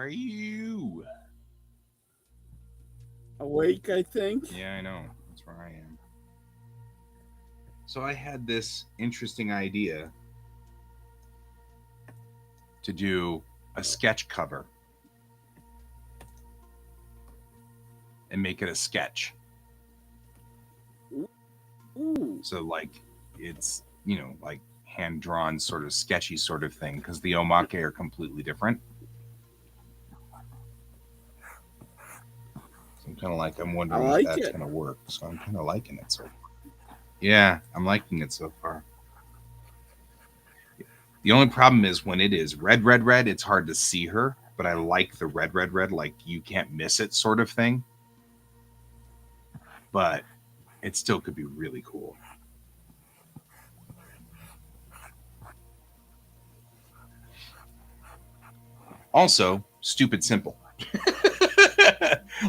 are you? Awake, I think. Yeah, I know. That's where I am. So I had this interesting idea to do a sketch cover and make it a sketch. Ooh. So like it's, like hand drawn sort of sketchy sort of thing because the omake are completely different. So I'm I wondering if like that's it. gonna work. So I'm kind of liking it so far. Yeah, I'm liking it so far. The only problem is when it is red, red, red, it's hard to see her. But I like the red, red, red, like you can't miss it sort of thing. But it still could be really cool. Also, stupid simple.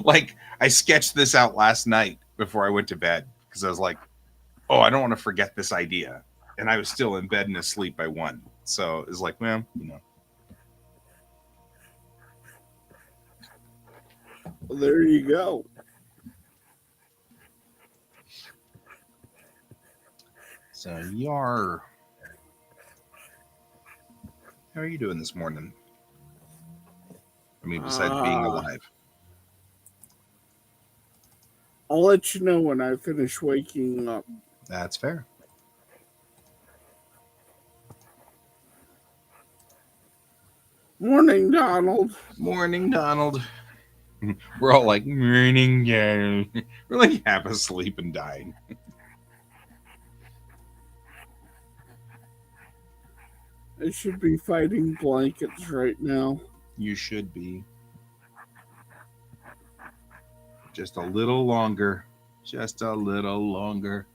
Like I sketched this out last night before I went to bed because I was like, "Oh, I don't want to forget this idea," and I was still in bed and asleep by 1. So it's like, well, Well, there you go. So yar. How are you doing this morning? I mean, besides being Ah, alive. I'll let you know when I finish waking up. That's fair. Morning, Donald. Morning, Donald. We're all like, morning, yeah. We're like half asleep and dying. I should be fighting blankets right now. You should be. Just a little longer. Just a little longer.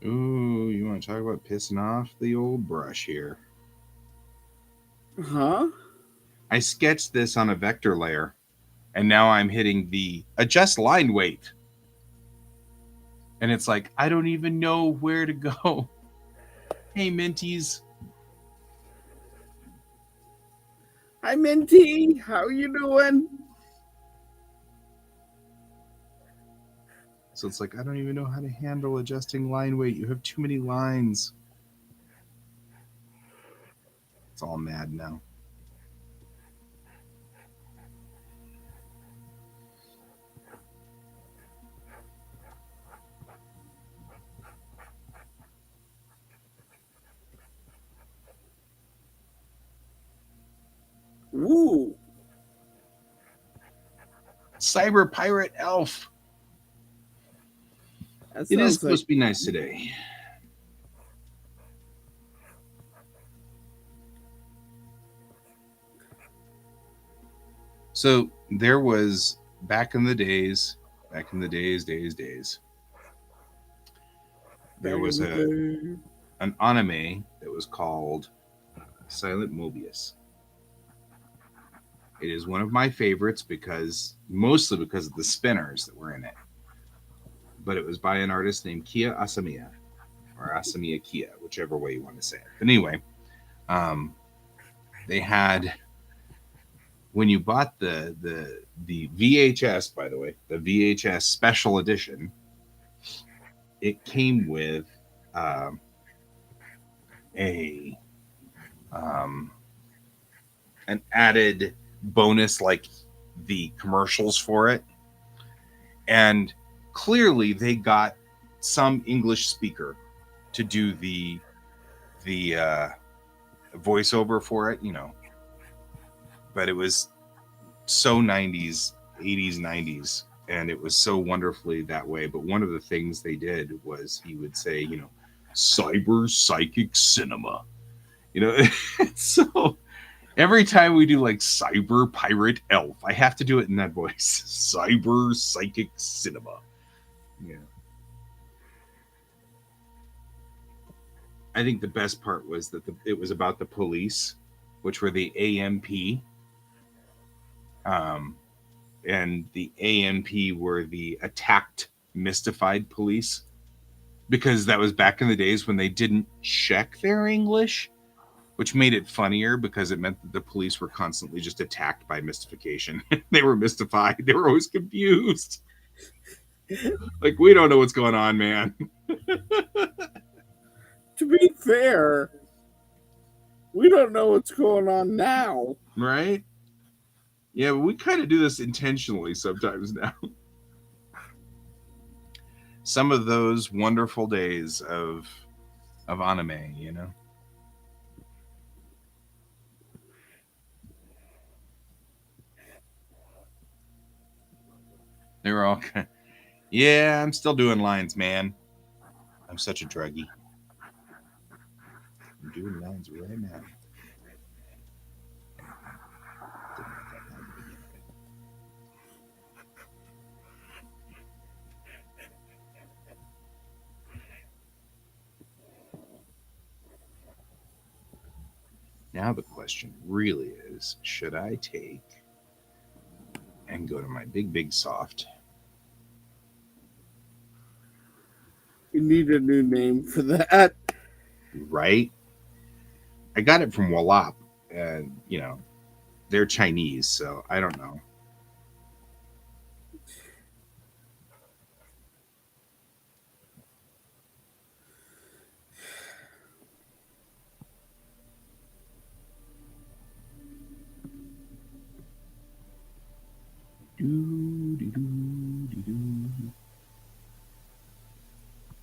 Ooh, you want to talk about pissing off the old brush here? Huh? I sketched this on a vector layer, and now I'm hitting the adjust line weight. And it's like, I don't even know where to go. Hey, Minties. Hi, Minty. How you doing? So it's like, I don't even know how to handle adjusting line weight. You have too many lines. It's all mad now. Ooh, Cyber Pirate Elf. that It is sounds like supposed to be nice today. So there was back in the days, there back in was the day. an anime that was called Silent Mobius. It is one of my favorites mostly because of the spinners that were in it. But it was by an artist named Kiya Asamiya, or Asamiya Kiya, whichever way you want to say it. But anyway, um, they had when you bought the VHS, by the way, the VHS special edition, it came with um, a um, an added bonus like the commercials for it, and clearly they got some English speaker to do the voiceover for it, but it was so 90s, 80s, 90s, and it was so wonderfully that way. But one of the things they did was he would say, cyber psychic cinema, you know. So every time we do like cyber pirate elf, I have to do it in that voice. Cyber psychic cinema. Yeah. I think the best part was that it was about the police, which were the AMP. Um, and the AMP were the attacked, mystified police, because that was back in the days when they didn't check their English, which made it funnier because it meant that the police were constantly just attacked by mystification. They were mystified. They were always confused. Like, we don't know what's going on, man. To be fair, we don't know what's going on now. Right? Yeah, but we kind of do this intentionally sometimes now. Some of those wonderful days of anime, you know. They were all kind of, yeah, I'm still doing lines, man. I'm such a druggie. I'm doing lines right now. Didn't want that line to begin with. Now the question really is, should I take and go to my big soft? We need a new name for that. Right? I got it from Wallop, and they're Chinese, so I don't know.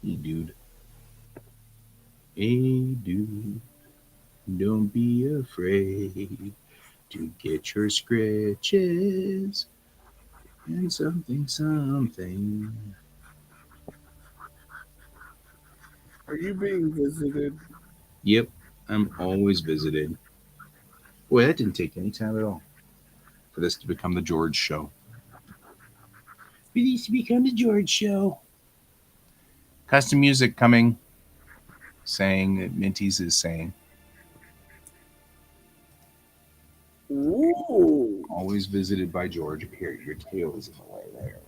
Hey, dude. Hey, dude. Don't be afraid to get your scratches and something. Are you being visited? Yep, I'm always visited. Boy, that didn't take any time at all for this to become the George Show. It needs to become the George Show. Custom music coming, saying that Minty's is saying. Ooh. Always visited by George. Here, your tail is in the way. There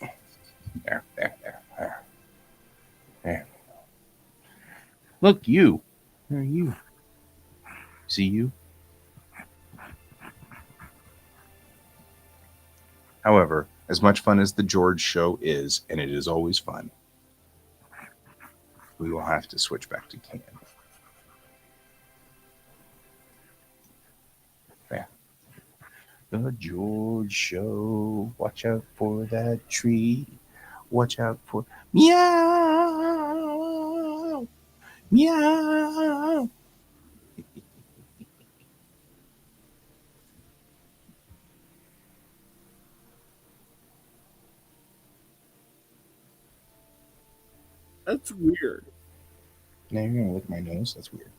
we go. There. Look, you. Where are you? See you? However, as much fun as the George Show is, and it is always fun, we will have to switch back to Can. There. The George Show. Watch out for that tree. Watch out for meow. Meow. That's weird. Now you're gonna lick my nose? That's weird.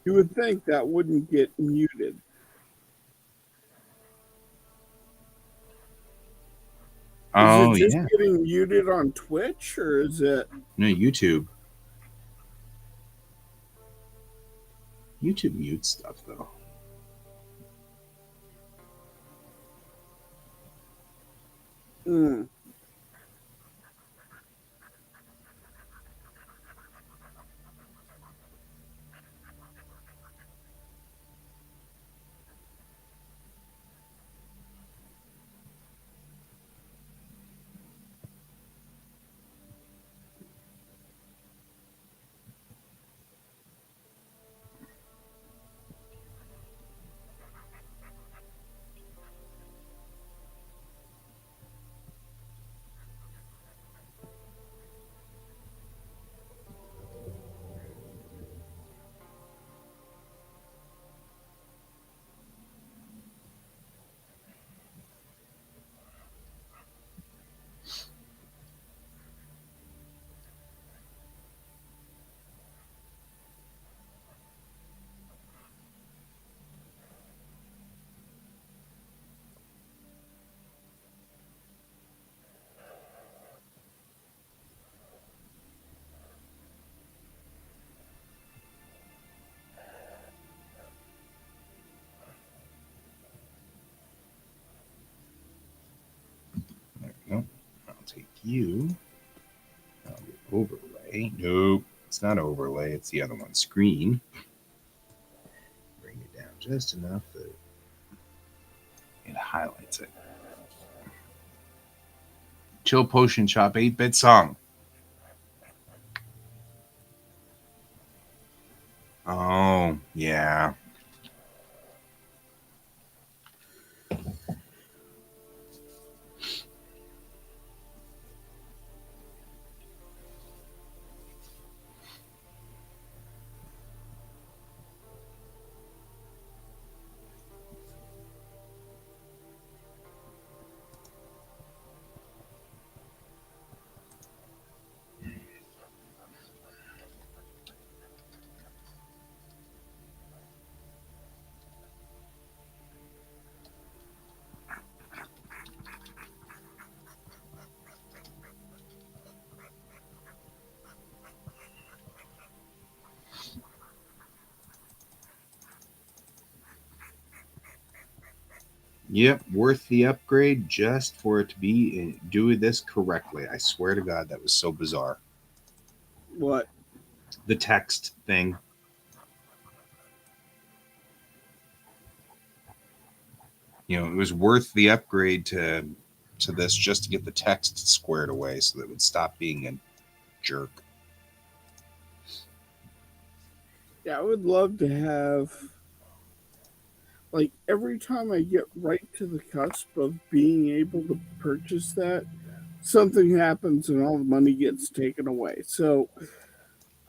You would think that wouldn't get muted. Is it Oh just yeah. getting muted on Twitch, or is it? No, YouTube. YouTube mutes stuff though. Mm. take you. Overlay. Nope, it's not overlay. It's the other one. Screen. Bring it down just enough that it highlights it. Chill Potion Shop 8-bit song. Oh, yeah. Yep, worth the upgrade just for it to be doing this correctly. I swear to God, that was so bizarre. What? The text thing. You know, it was worth the upgrade to this just to get the text squared away so that it would stop being a jerk. Yeah, I would love to have, like, every time I get right to the cusp of being able to purchase that, something happens and all the money gets taken away. So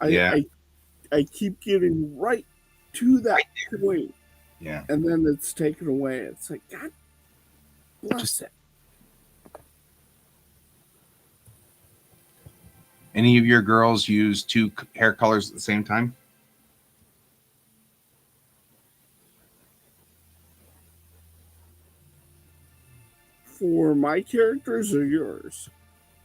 Yeah. I keep getting right to that point, Yeah. and then it's taken away. It's like, God bless it. Any of your girls use two hair colors at the same time? For my characters or yours?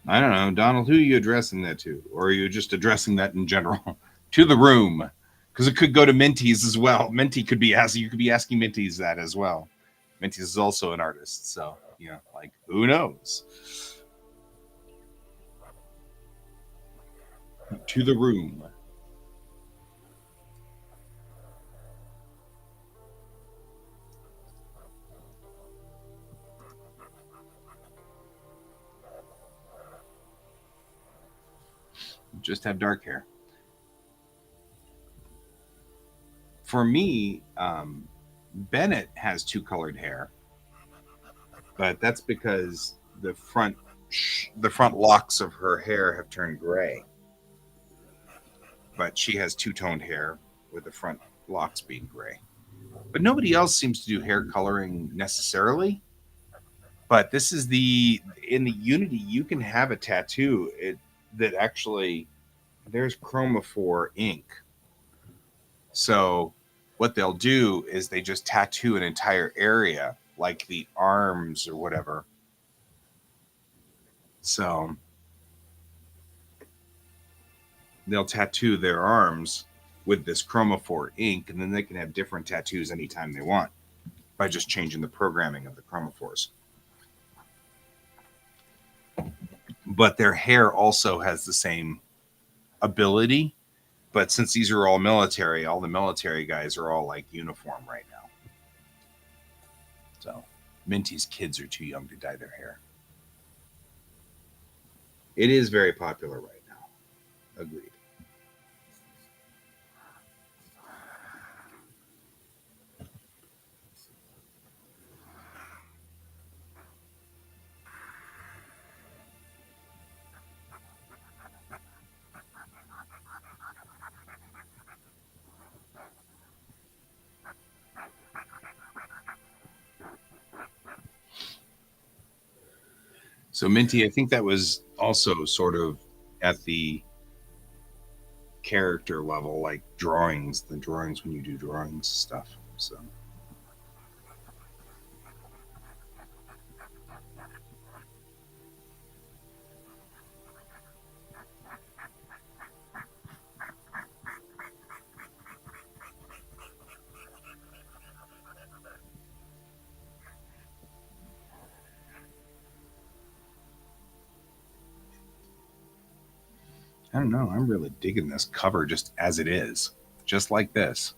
I don't know. Donald, who are you addressing that to? Or are you just addressing that in general? To the room. Because it could go to Minty's as well. Minty could be asking, you could be asking Minty's that as well. Minty's is also an artist. So, you know, like, who knows? To the room. Just have dark hair. For me, Bennett has two colored hair, but that's because the front locks of her hair have turned gray. But she has two-toned hair with the front locks being gray. But nobody else seems to do hair coloring necessarily. But this is in the Unity, you can have a tattoo that actually there's chromophore ink. So what they'll do is they just tattoo an entire area, like the arms or whatever. So they'll tattoo their arms with this chromophore ink, and then they can have different tattoos anytime they want by just changing the programming of the chromophores. But their hair also has the same ability. But since these are all military, all the military guys are all like uniform right now. So Minty's kids are too young to dye their hair. It is very popular right now. Agreed. So Minty, I think that was also sort of at the character level, like the drawings when you do drawings stuff. So I don't know. I'm really digging this cover just as it is, just like this.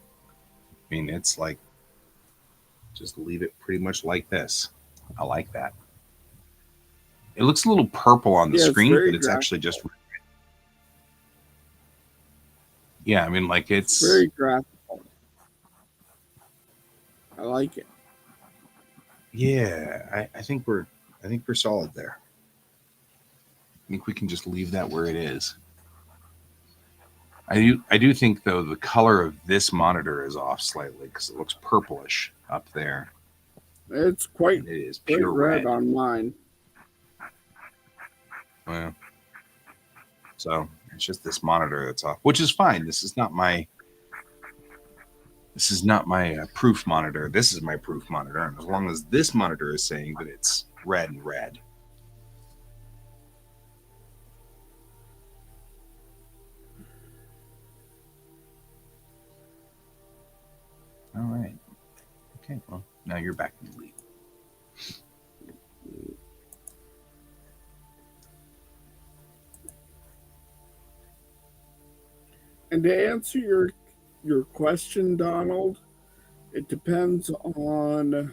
I mean, it's like just leave it pretty much like this. I like that. It looks a little purple on the Yeah, it's screen, very but it's graphic. actually just yeah. I mean, like It's it's very graphical. I like it. yeah. I think we're solid there. I think we can just leave that where it is. I do think though the color of this monitor is off slightly because it looks purplish up there, It's quite and it is quite pure red red. on mine. Well, so it's just this monitor that's off, which is fine. This is not my proof monitor. This is my proof monitor, and as long as this monitor is saying that it's red and red. All right. Okay. Well, now you're back in the lead. And to answer your question, Donald, it depends on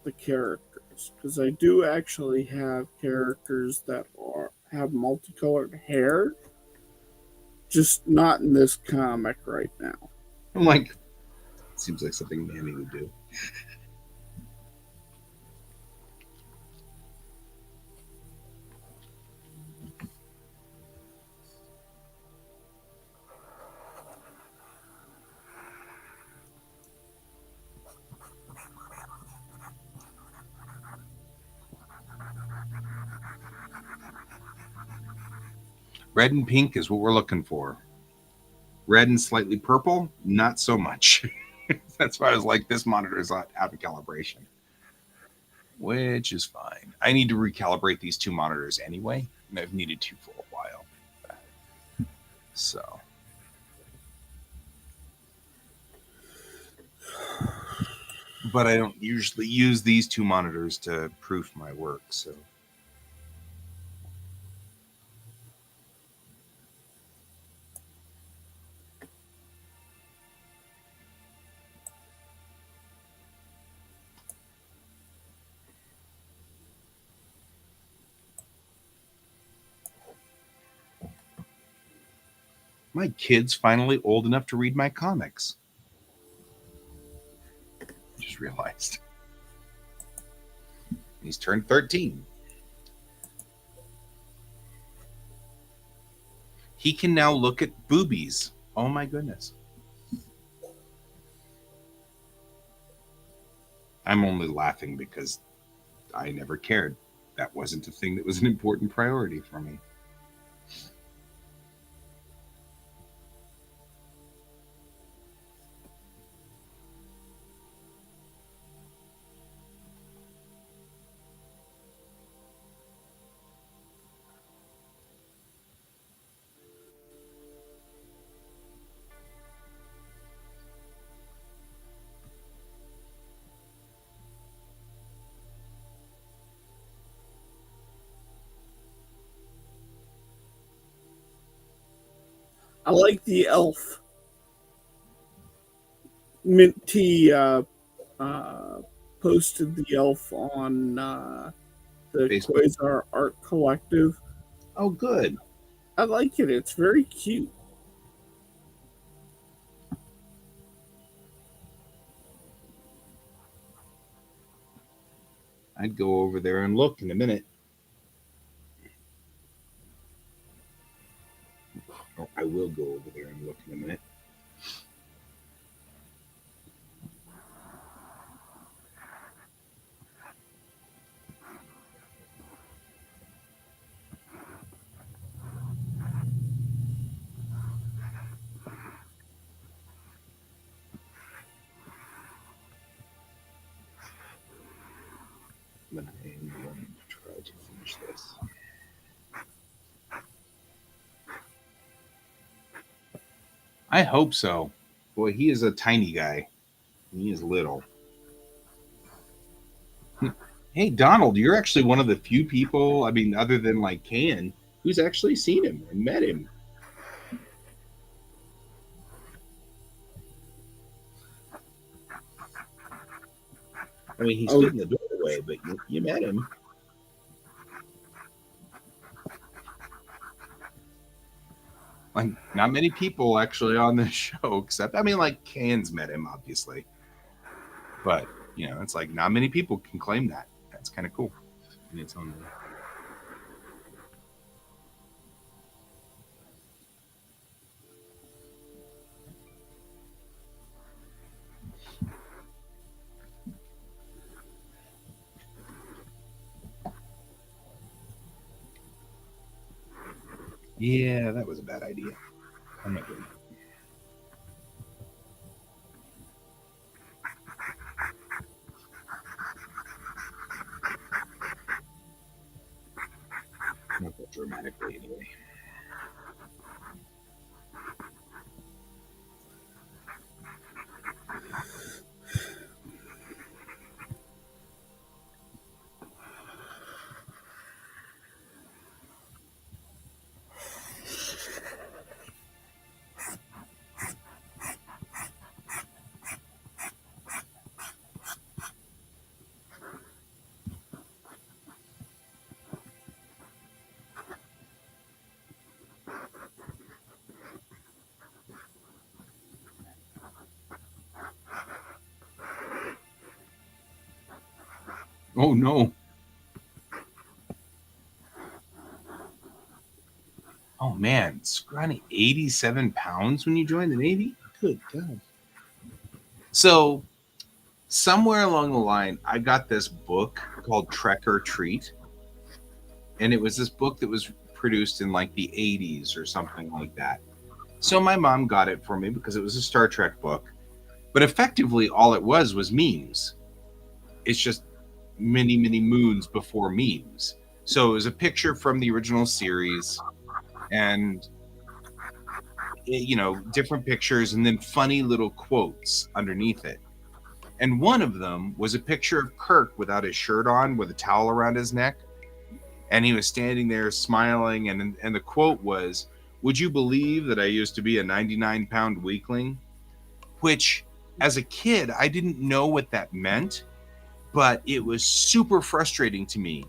the characters because I do actually have characters that have multicolored hair, just not in this comic right now. I'm like, seems like something Manny would do. Red and pink is what we're looking for. Red and slightly purple, not so much. That's why I was like, this monitor is out of calibration, which is fine. I need to recalibrate these two monitors anyway, and I've needed to for a while. So, but I don't usually use these two monitors to proof my work. So, my kid's finally old enough to read my comics. Just realized he's turned 13. He can now look at boobies. Oh my goodness. I'm only laughing because I never cared. That wasn't a thing that was an important priority for me. I like the elf. Mint T uh, posted the elf on the Facebook. Quasar Art Collective. Oh, good. I like it. It's very cute. I'd go over there and look in a minute. Or I will go over there and look in a minute. But I am going to try to finish this. I hope so. Boy, he is a tiny guy. He is little. Hey, Donald, you're actually one of the few people, I mean, other than like Can, who's actually seen him and met him. I mean, he Oh, stood in the doorway, but you met him. Like, not many people actually on this show, except, I mean, like, Cairns met him, obviously. But, it's like not many people can claim that. That's kind of cool in its own way. Yeah, that was a bad idea. I'm not doing it. Not that dramatically, anyway. Oh no. Oh man, scrawny 87 pounds when you joined the Navy? Good God. So, somewhere along the line, I got this book called Trek or Treat. And it was this book that was produced in like the 80s or something like that. So, my mom got it for me because it was a Star Trek book. But effectively, all it was memes. It's just many, many moons before memes. So, it was a picture from the original series and different pictures and then funny little quotes underneath it. And one of them was a picture of Kirk without his shirt on with a towel around his neck. And he was standing there smiling. And the quote was, "Would you believe that I used to be a 99-pound weakling?" Which, as a kid, I didn't know what that meant. But it was super frustrating to me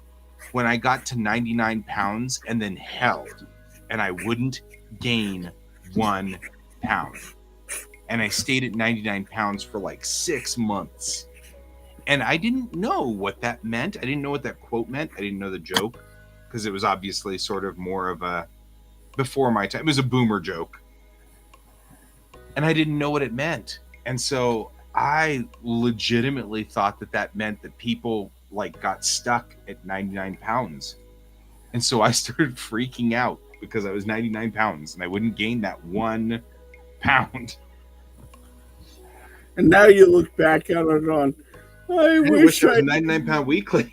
when I got to 99 pounds and then held. And I wouldn't gain 1 pound. And I stayed at 99 pounds for like 6 months. And I didn't know what that meant. I didn't know what that quote meant. I didn't know the joke because it was obviously sort of more of a before my time. It was a boomer joke. And I didn't know what it meant. And so I legitimately thought that meant that people like got stuck at 99 pounds. And so I started freaking out because I was 99 pounds and I wouldn't gain that 1 pound. and now you look back at it on, I wish I was a 99-pound weakling.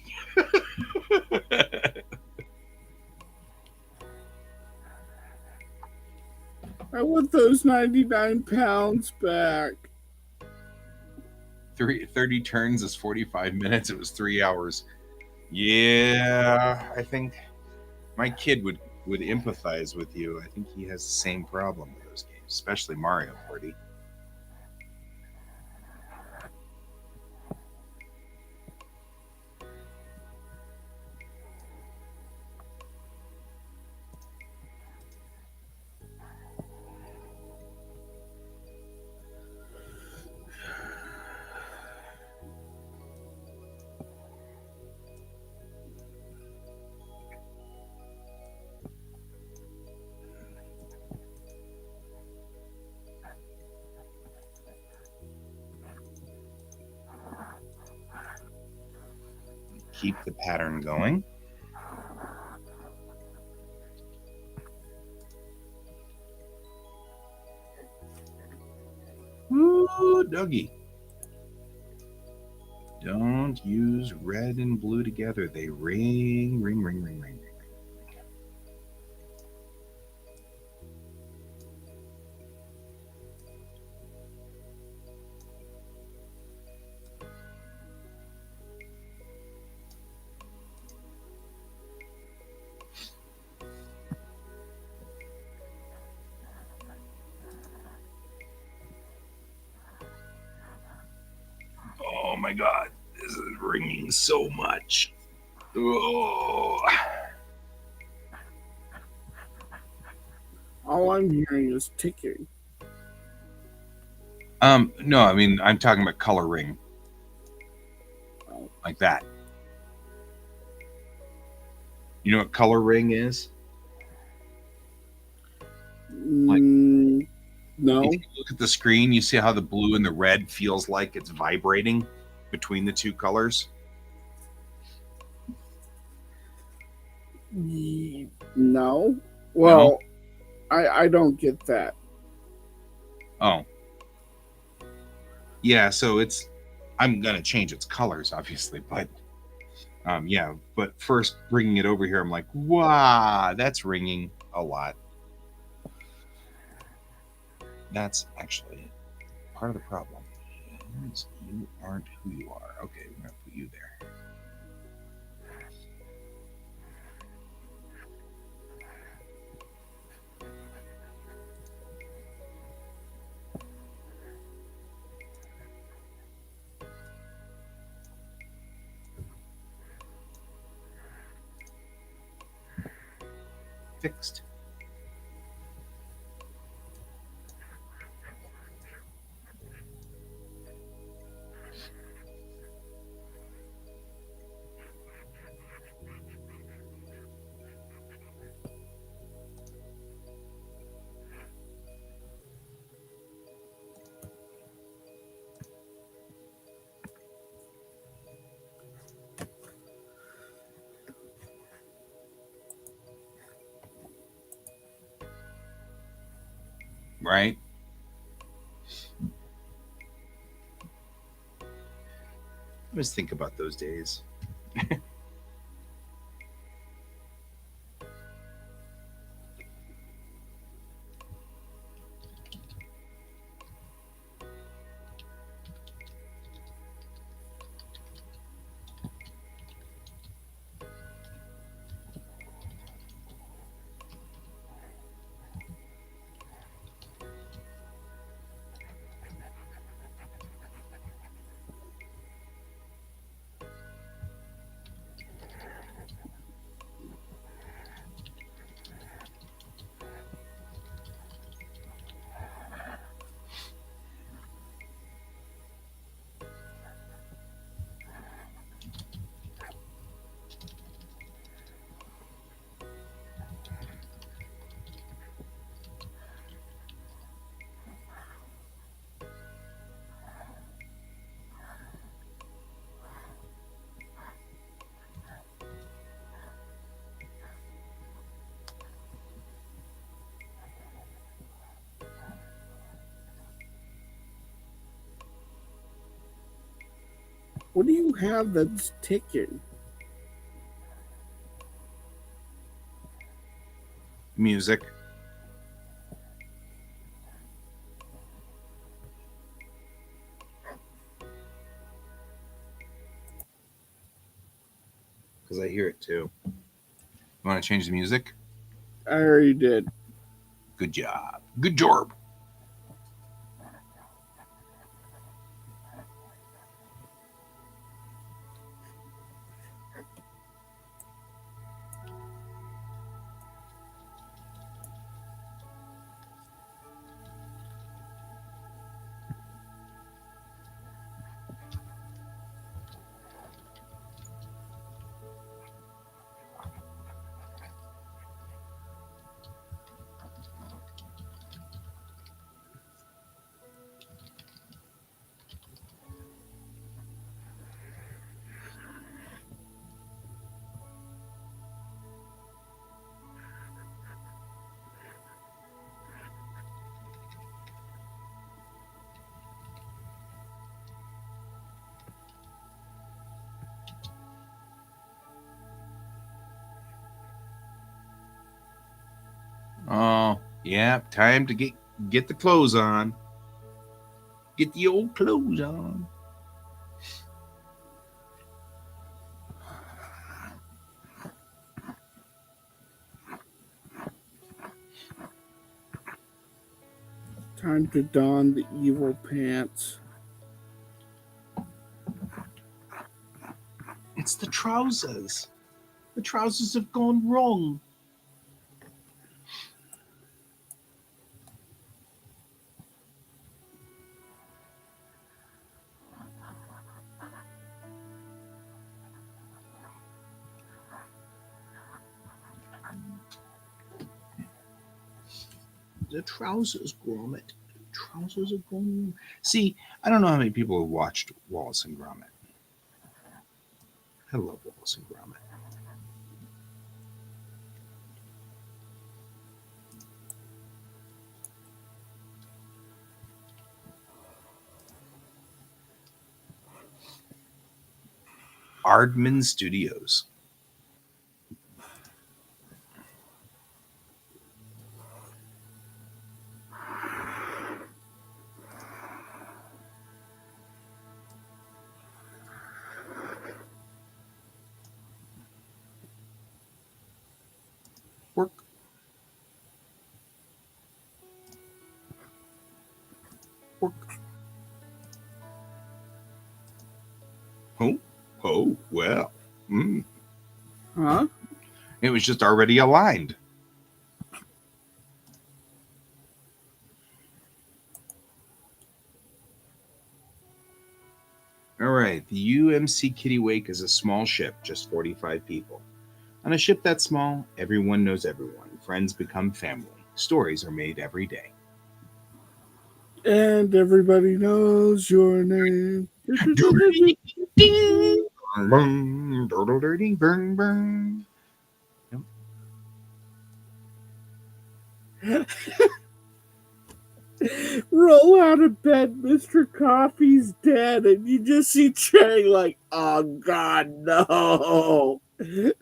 I want those 99 pounds back. 30 turns is 45 minutes. It was 3 hours. Yeah, I think my kid would empathize with you. I think he has the same problem with those games, especially Mario Party. Keep the pattern going. Ooh, Dougie. Don't use red and blue together. They ring, ring, ring, ring, ring. Oh my God, this is ringing so much. Oh. All I'm hearing is ticking. No, I mean I'm talking about color ring. Oh. Like that. You know what color ring is? No. If you look at the screen, you see how the blue and the red feels like it's vibrating between the two colors? No. Well, I don't get that. Oh. Yeah, so I'm going to change its colors, obviously, but yeah, but first bringing it over here, I'm like, wow, that's ringing a lot. That's actually part of the problem. You aren't who you are. Okay, we're going to put you there. Fixed. Right? Just think about those days. What do you have that's ticking? Music. Because I hear it too. You want to change the music? I already did. Good job. Good job. Oh, yeah, time to get the clothes on. Get the old clothes on. Time to don the evil pants. trousers. The trousers have gone wrong. The trousers, Gromit. Trousers are gone. See, I don't know how many people have watched Wallace and Gromit. I love Wallace and Gromit. Aardman Studios. Work. Work. Oh, well. Huh? It was just already aligned. All right. The UMC Kittiwake is a small ship, just 45 people. On a ship that small, everyone knows everyone. Friends become family. Stories are made every day. And everybody knows your name. Dirty burn burn. Roll out of bed, Mr. Coffee's dead, and you just see Chang like, oh God, no. The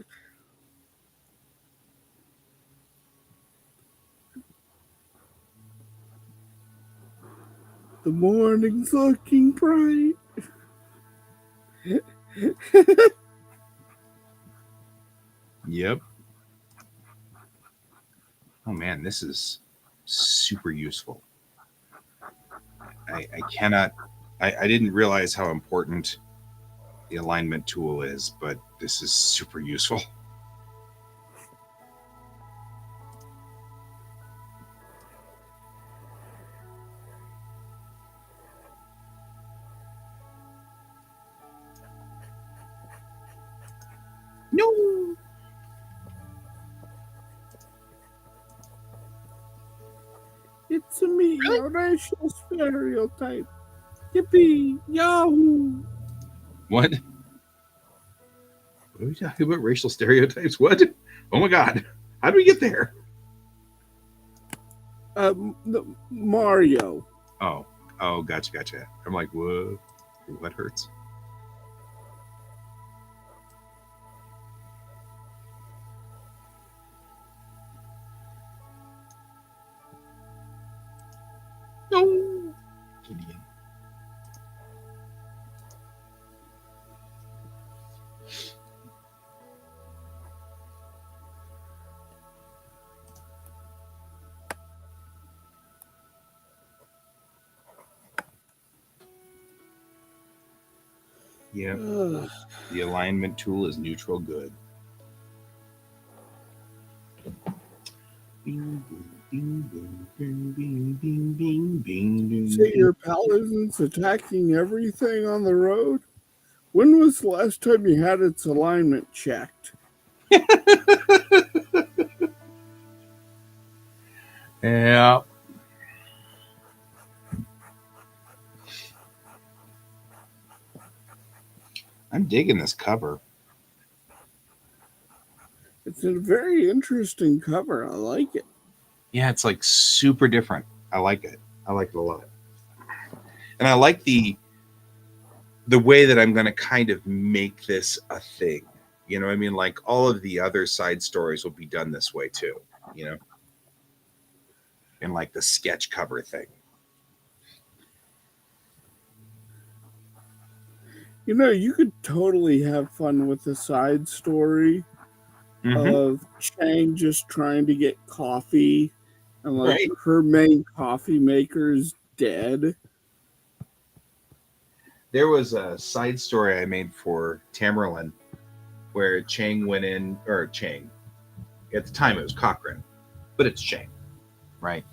morning's looking bright. Yep. Oh man, this is super useful. I cannot. I didn't realize how important the alignment tool is, but this is super useful. No. It's a me, a racial stereotype. Yippee, Yahoo! What? What are we talking about? Racial stereotypes? What? Oh my god! How do we get there? Mario. Oh, gotcha. I'm like, whoa, what hurts? No, Gideon. Yep. The alignment tool is neutral good. Bing, bing, bing, bing, bing, bing, bing, bing, bing. Say your paladin's attacking everything on the road? When was the last time you had its alignment checked? Yeah. I'm digging this cover. It's a very interesting cover. I like it. Yeah, it's like super different. I like it. I like it a lot. And I like the way that I'm going to kind of make this a thing. You know what I mean? Like all of the other side stories will be done this way too, you know? In like the sketch cover thing. You know, you could totally have fun with the side story of Chang just trying to get coffee and like Right. her main coffee maker's dead. There was a side story I made for Tamerlan where Chang went in, or Chang, at the time it was Cochran, but it's Chang, right?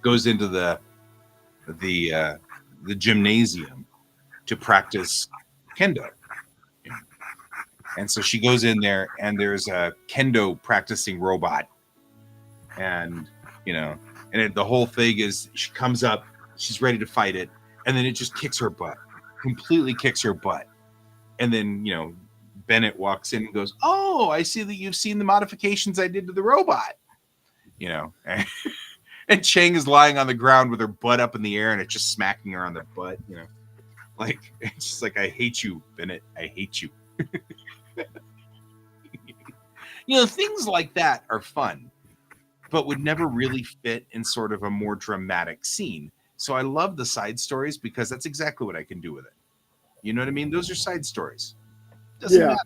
Goes into the gymnasium to practice kendo. And so she goes in there, and there's a kendo practicing robot, and the whole thing is she comes up, she's ready to fight it, and then it just kicks her butt, completely kicks her butt, and then Bennett walks in and goes, "Oh, I see that you've seen the modifications I did to the robot," and, and Chang is lying on the ground with her butt up in the air, and it's just smacking her on the butt, like it's just like, "I hate you, Bennett. I hate you." Things like that are fun, but would never really fit in sort of a more dramatic scene. So I love the side stories because that's exactly what I can do with it. You know what I mean? Those are side stories. Doesn't matter.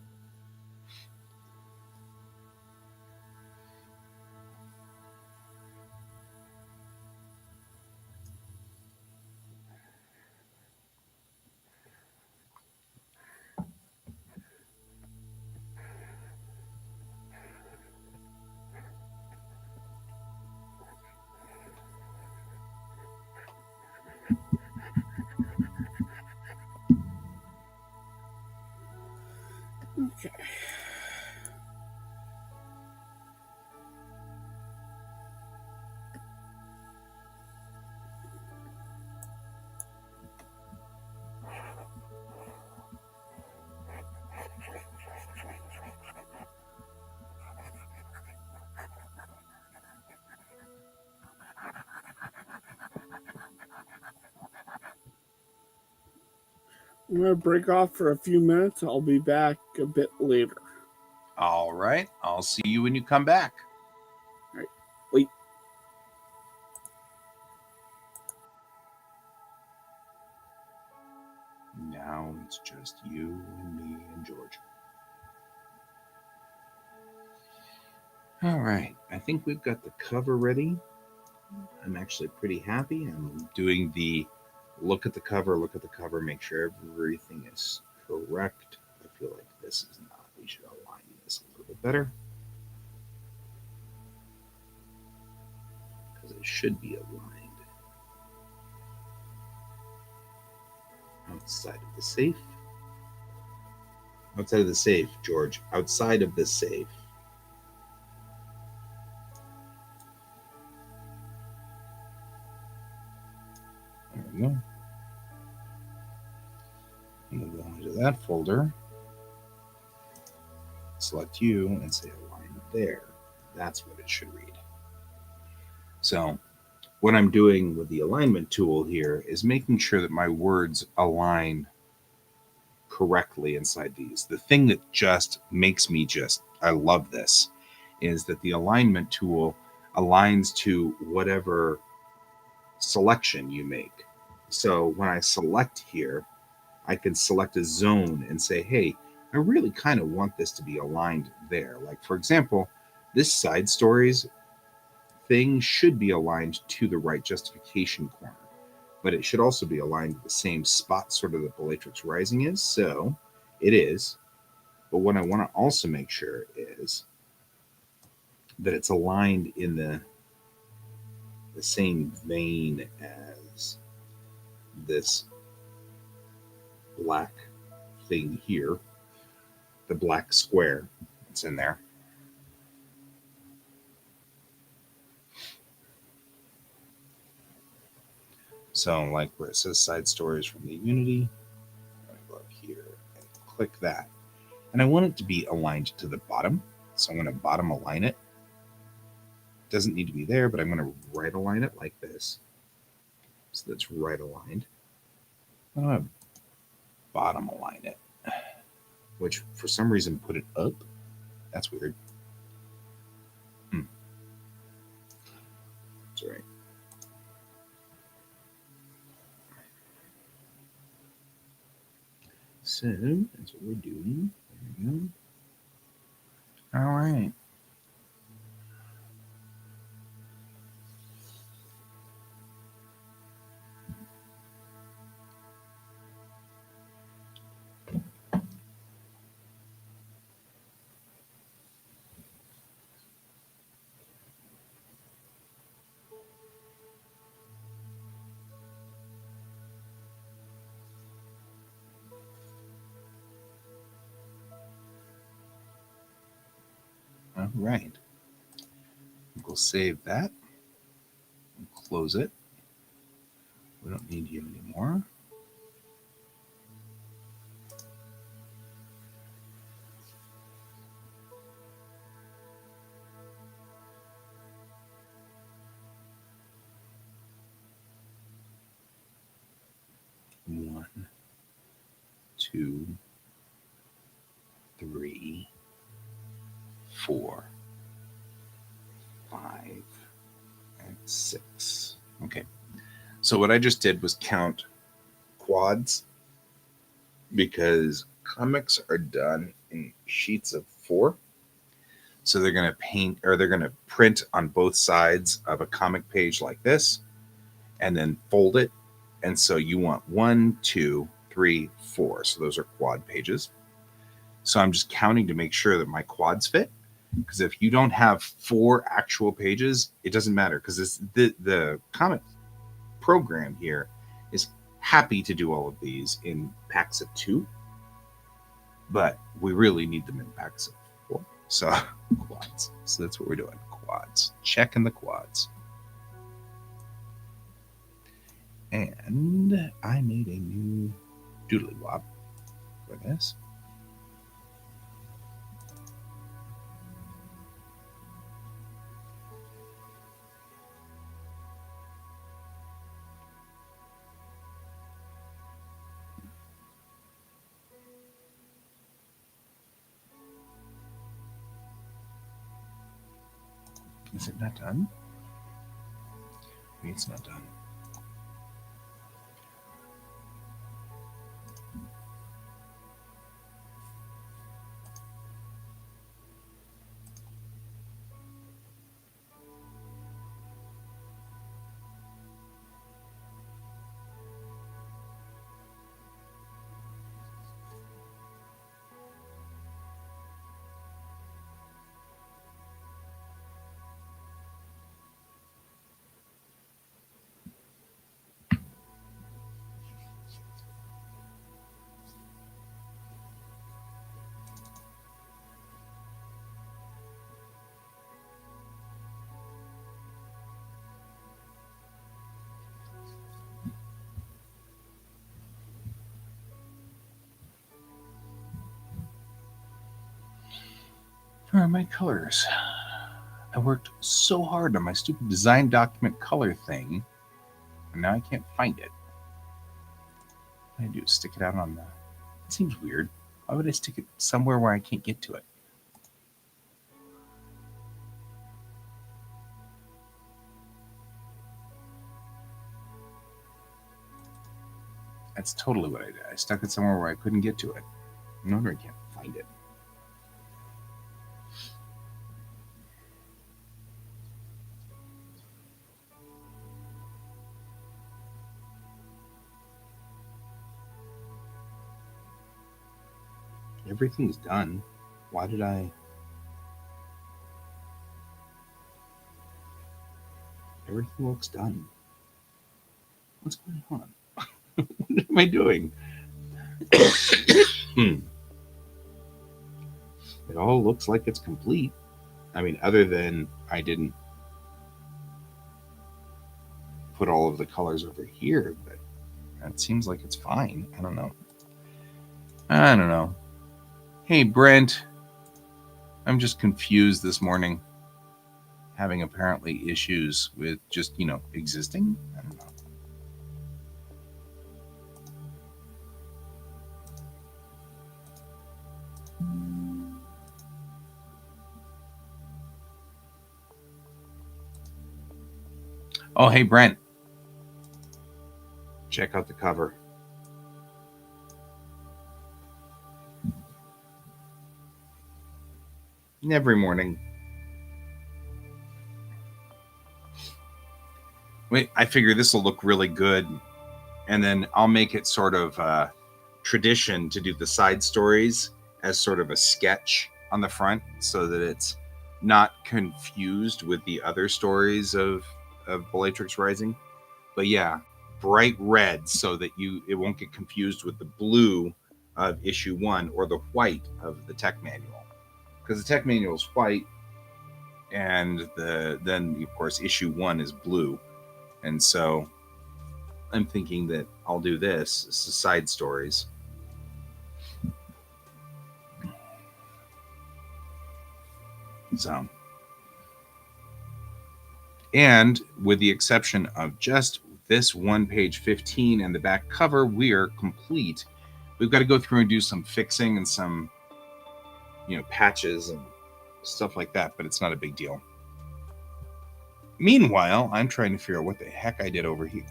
Okay. I'm going to break off for a few minutes. I'll be back a bit later. All right. I'll see you when you come back. All right. Wait. Now it's just you and me and George. All right. I think we've got the cover ready. I'm actually pretty happy. I'm doing the look at the cover, make sure everything is correct. I feel like this is not. We should align this a little bit better, because it should be aligned outside of the safe. Outside of the safe, George. Outside of the safe. There we go. I'm going to go into that folder, select you, and say align there. That's what it should read. So what I'm doing with the alignment tool here is making sure that my words align correctly inside these. The thing that just makes me I love this, is that the alignment tool aligns to whatever selection you make. So when I select here, I can select a zone and say, hey, I really kind of want this to be aligned there. Like, for example, this side stories thing should be aligned to the right justification corner, but it should also be aligned to the same spot sort of that Bellatrix Rising is. So it is. But what I want to also make sure is that it's aligned in the same vein as this black thing here, the black square that's in there. So, like where it says side stories from the Unity, I'm going to go up here and click that. And I want it to be aligned to the bottom. So I'm going to bottom align it. It doesn't need to be there, but I'm going to right align it like this. So that's right aligned. I'm going to bottom align it, which for some reason put it up. That's weird. That's all right. So that's what we're doing. There we go. All right. All right. We'll save that. Close it. We don't need you anymore. One, two, three, 4, 5, and 6. Okay. So what I just did was count quads because comics are done in sheets of 4. So they're going to paint or they're going to print on both sides of a comic page like this and then fold it. And so you want 1, 2, 3, 4. So those are quad pages. So I'm just counting to make sure that my quads fit. Because if you don't have 4 actual pages, it doesn't matter. Because the comic program here is happy to do all of these in packs of 2. But we really need them in packs of 4. So quads. So that's what we're doing. Quads. Checking the quads. And I made a new doodly wop for this. Is it not done? Maybe it's not done. Where are my colors? I worked so hard on my stupid design document color thing, and now I can't find it. What do I do? Stick it out on the... It seems weird. Why would I stick it somewhere where I can't get to it? That's totally what I did. I stuck it somewhere where I couldn't get to it. No wonder I can't find it. Everything's done. Why did I... Everything looks done. What's going on? What am I doing? It all looks like it's complete. I mean, other than I didn't put all of the colors over here, but it seems like it's fine. I don't know. Hey, Brent. I'm just confused this morning. Having apparently issues with just, existing. I don't know. Oh, hey, Brent. Check out the cover. Every morning. Wait, I figure this will look really good. And then I'll make it sort of tradition to do the side stories as sort of a sketch on the front so that it's not confused with the other stories of Bellatrix Rising. But yeah, bright red so that it won't get confused with the blue of issue 1 or the white of the tech manual. Because the tech manual is white and then of course issue 1 is blue, and so I'm thinking that I'll do this. This is side stories. So, and with the exception of just this one page 15 and the back cover, we are complete. We've got to go through and do some fixing and some, patches and stuff like that, but it's not a big deal. Meanwhile, I'm trying to figure out what the heck I did over here.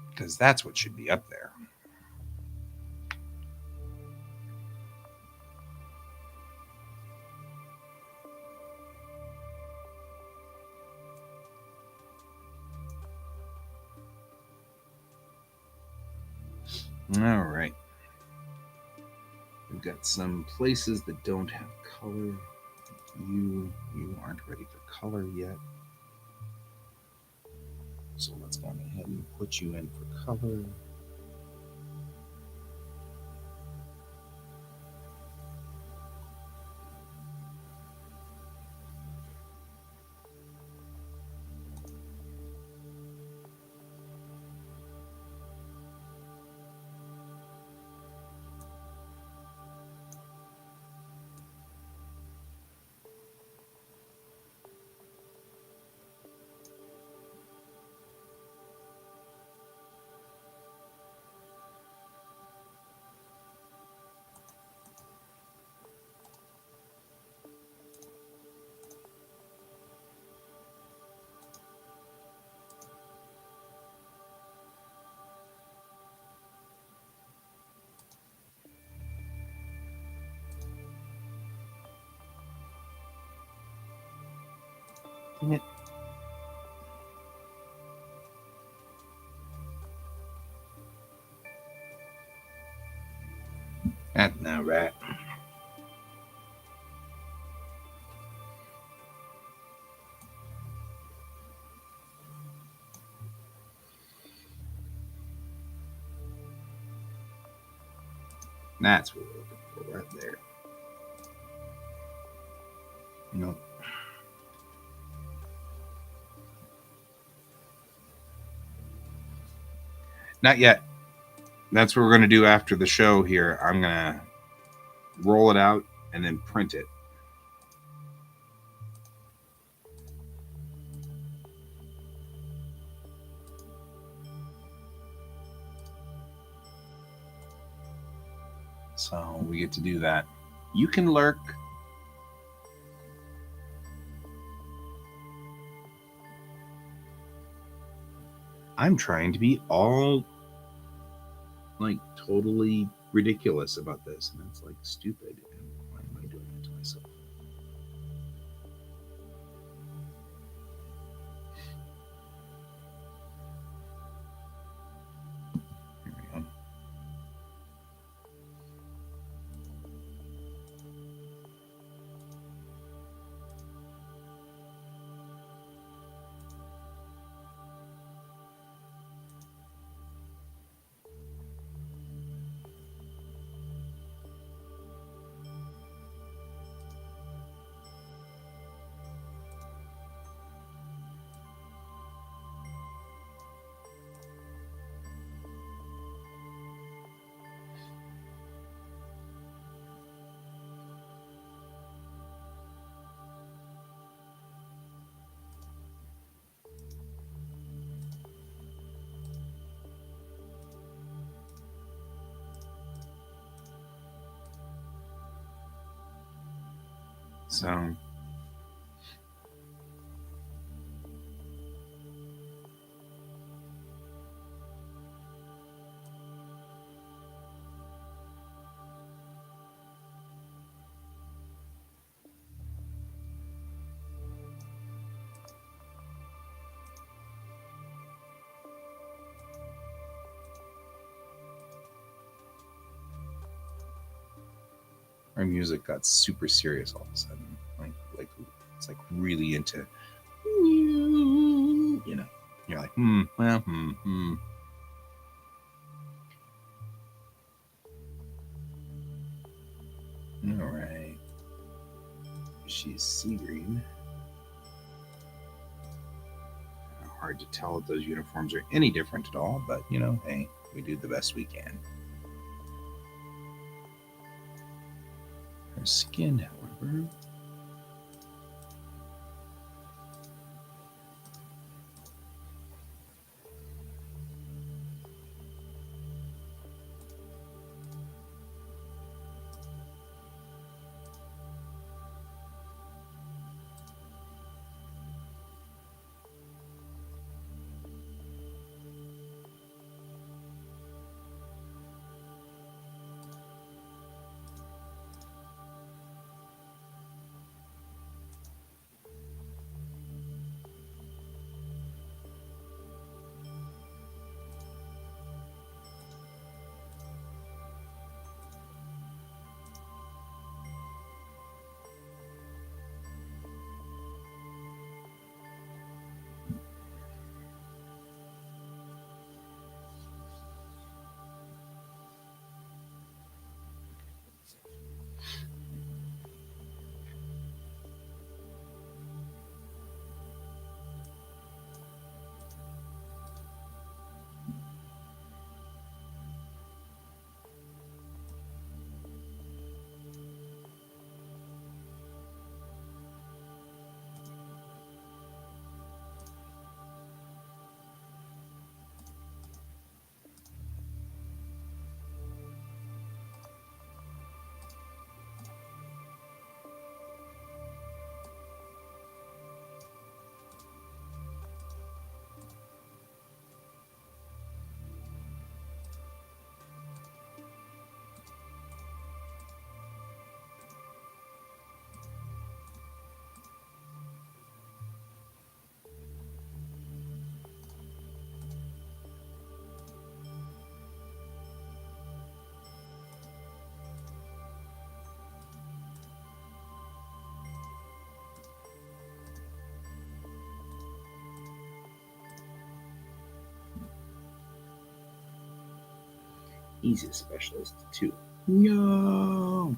Because that's what should be up there. All right. We've got some places that don't have color. You aren't ready for color yet. So let's go ahead and put you in for color. Dang it. That's not right. That's what we're looking for right there. Nope. Not yet. That's what we're going to do after the show here. I'm going to roll it out and then print it. So we get to do that. You can lurk. I'm trying to be all like totally ridiculous about this, and it's like stupid. And why am I doing it to myself? Here we go. So our music got super serious all of a sudden. Like it's like really into, You're like, well. She's sea green. Hard to tell if those uniforms are any different at all, but hey, we do the best we can. Her skin, however, he's a specialist too. No.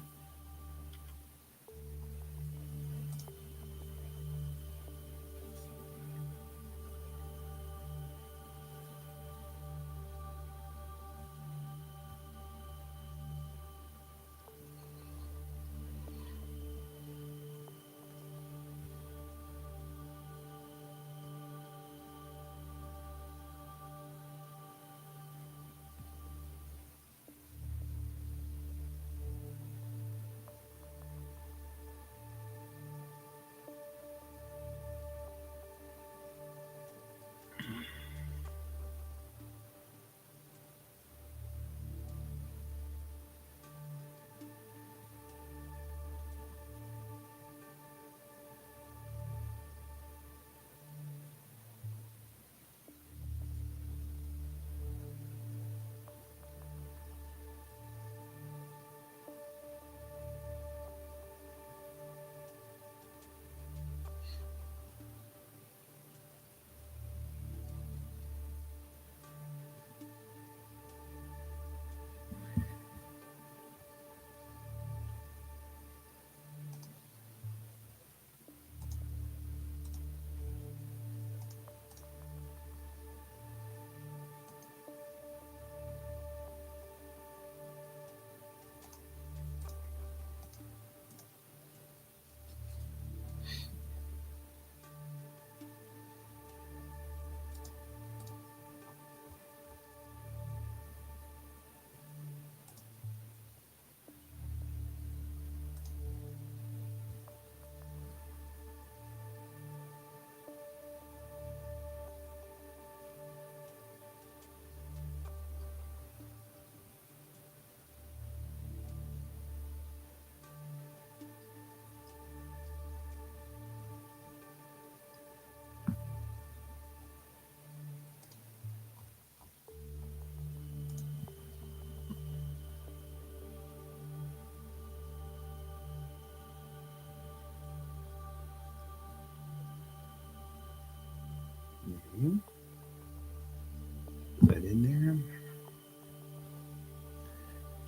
Put that in there.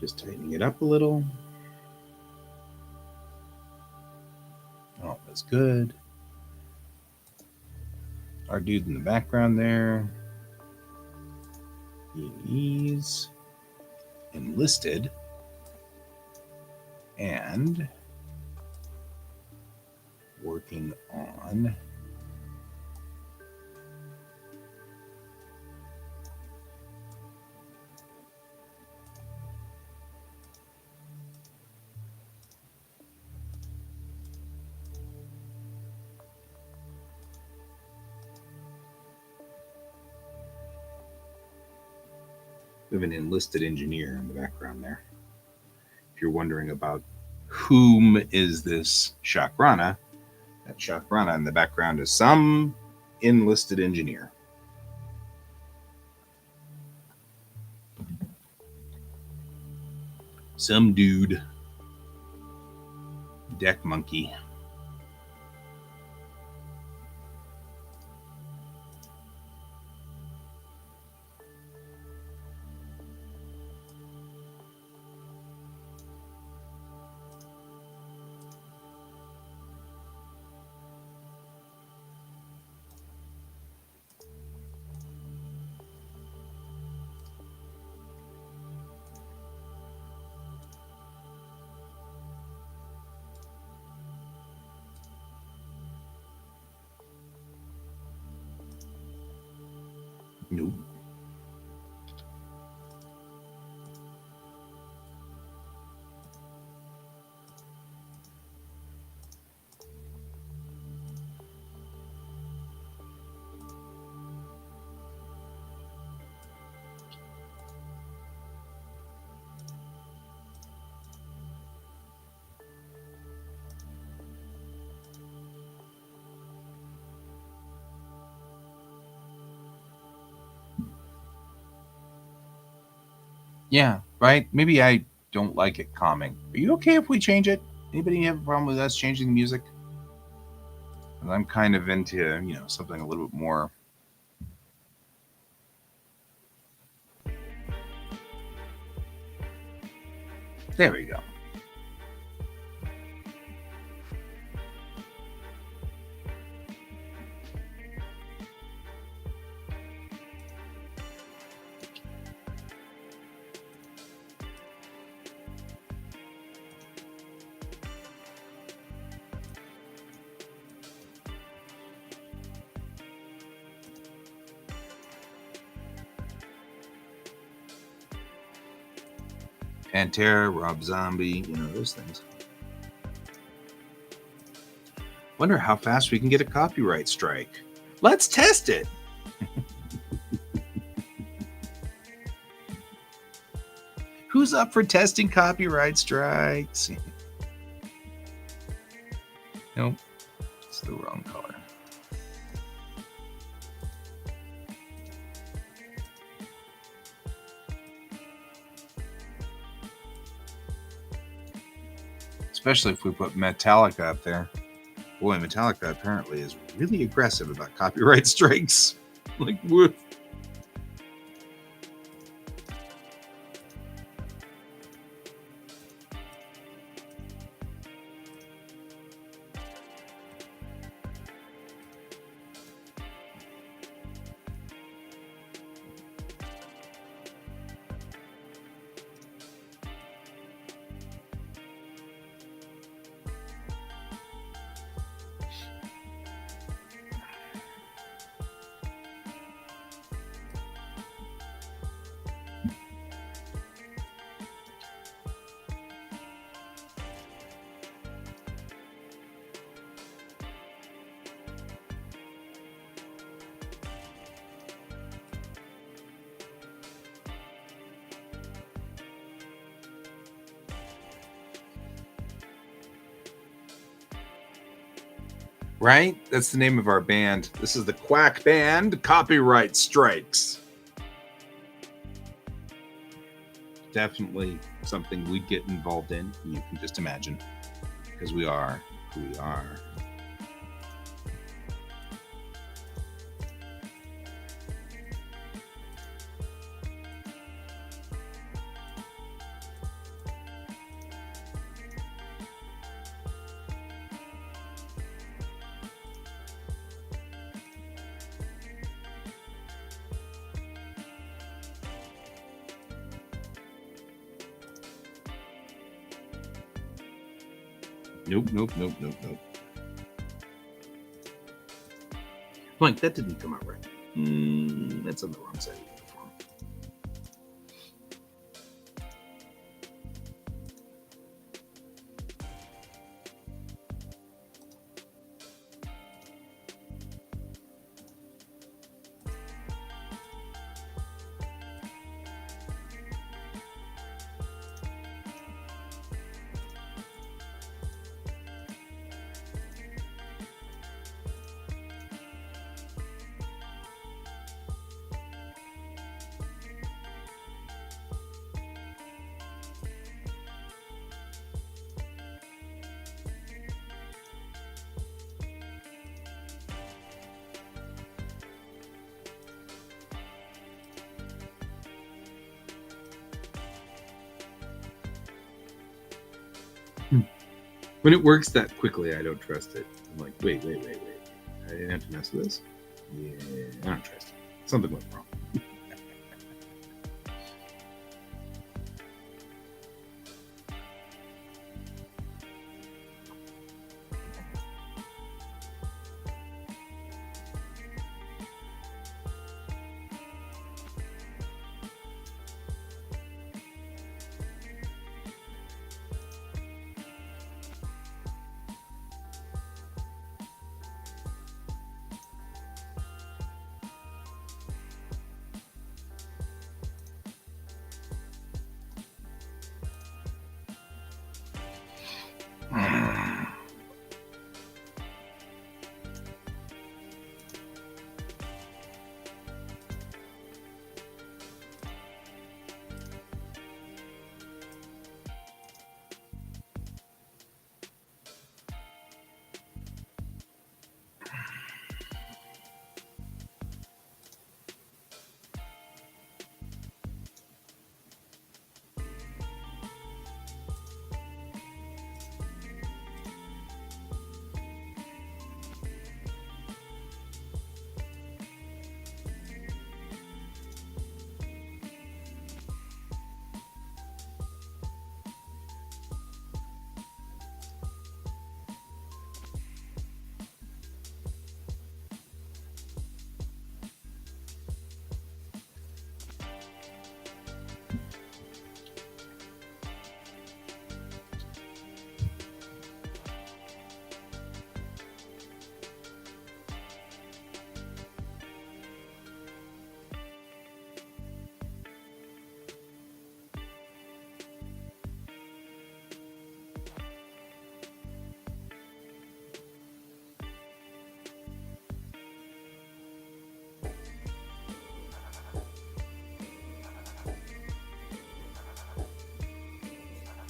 Just tightening it up a little. is good. Our dude in the background there, he's enlisted and working on we have an enlisted engineer in the background there. If you're wondering about whom is this Shakrana, that Shakrana in the background is some enlisted engineer. Some dude. Deck monkey. Nope. Yeah, right? Maybe I don't like it calming. Are you okay if we change it? Anybody have a problem with us changing the music? And I'm kind of into, something a little bit more. There we go. Pantera, Rob Zombie, those things. Wonder how fast we can get a copyright strike. Let's test it. Who's up for testing copyright strikes? Nope, it's the wrong color. Especially if we put Metallica up there. Boy, Metallica apparently is really aggressive about copyright strikes. Like, woof. Right? That's the name of our band. This is the Quack Band, Copyright Strikes. Definitely something we'd get involved in. You can just imagine. Because we are who we are. Nope. Blank, that didn't come out right. That's on the wrong side of the uniform. When it works that quickly, I don't trust it. I'm like, wait. I didn't have to mess with this? Yeah, I don't trust it. Something went wrong.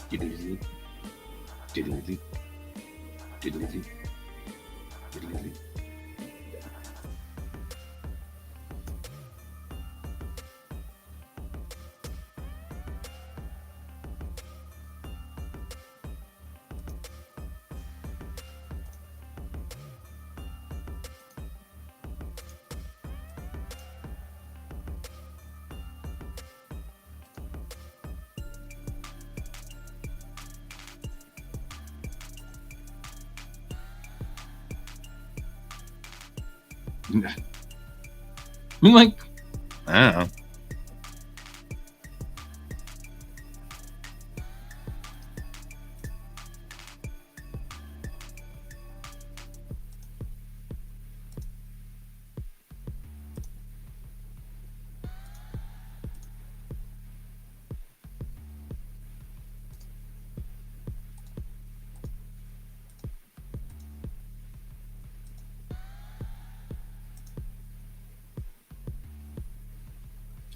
Diddly-dee. Diddly-dee. Diddly-dee. Diddly-dee. I'm like, I don't know.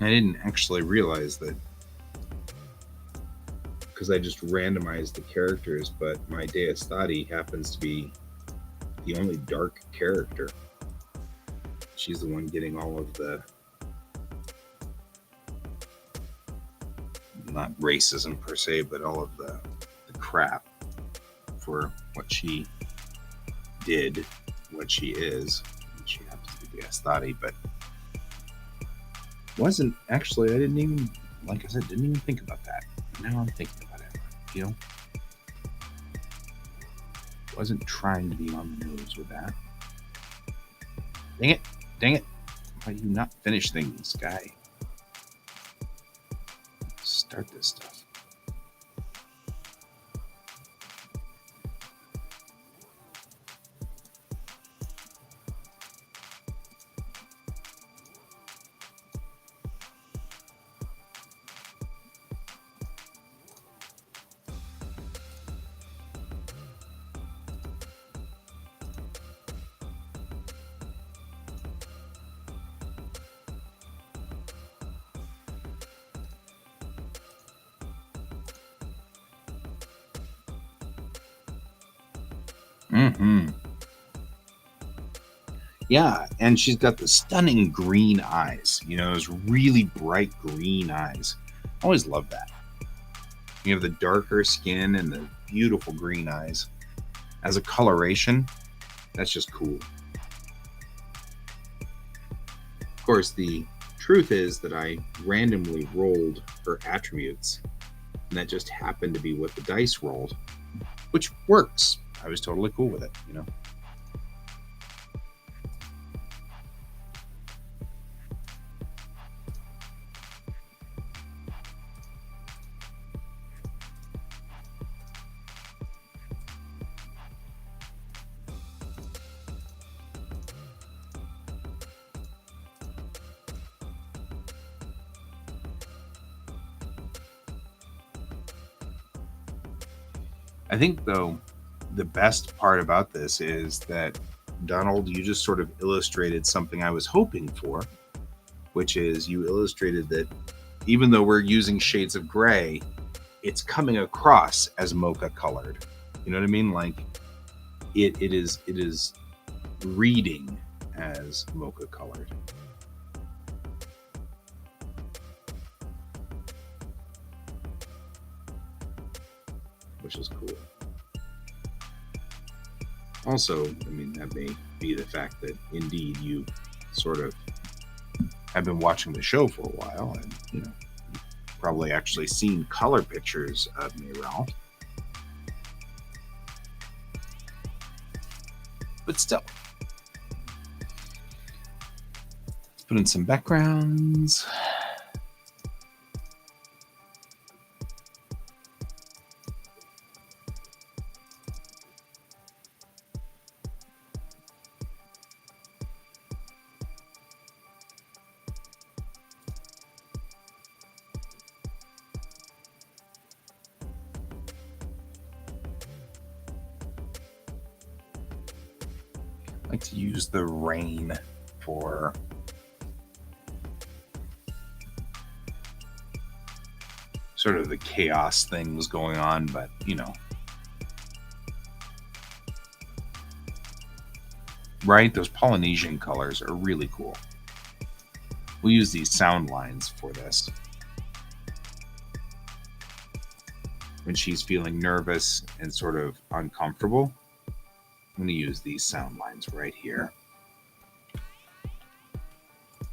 I didn't actually realize that because I just randomized the characters, but my Deistati happens to be the only dark character. She's the one getting all of the, not racism per se, but all of the crap for what she did, what she is. She happens to be Deistati, but wasn't actually, I didn't even, like I said, didn't even think about that. Now I'm thinking about it, you know? Wasn't trying to be on the nose with that. Dang it. Dang it. Why do you not finish things, guy? Start this stuff. Yeah, and she's got the stunning green eyes. You know, those really bright green eyes. I always love that. You have the darker skin and the beautiful green eyes. As a coloration, that's just cool. Of course, the truth is that I randomly rolled her attributes, and that just happened to be what the dice rolled, which works. I was totally cool with it, you know. I think, though, the best part about this is that, Donald, you just sort of illustrated something I was hoping for, which is you illustrated that even though we're using shades of gray, it's coming across as mocha colored. You know what I mean? Like it is reading as mocha colored. Which is cool. Also, I mean, that may be the fact that indeed you sort of have been watching the show for a while, and you know, probably actually seen color pictures of Mirel. But still, let's put in some backgrounds. I like to use the rain for sort of the chaos things going on, but you know, right? Those Polynesian colors are really cool. We'll use these sound lines for this. When she's feeling nervous and sort of uncomfortable, I'm going to use these sound lines right here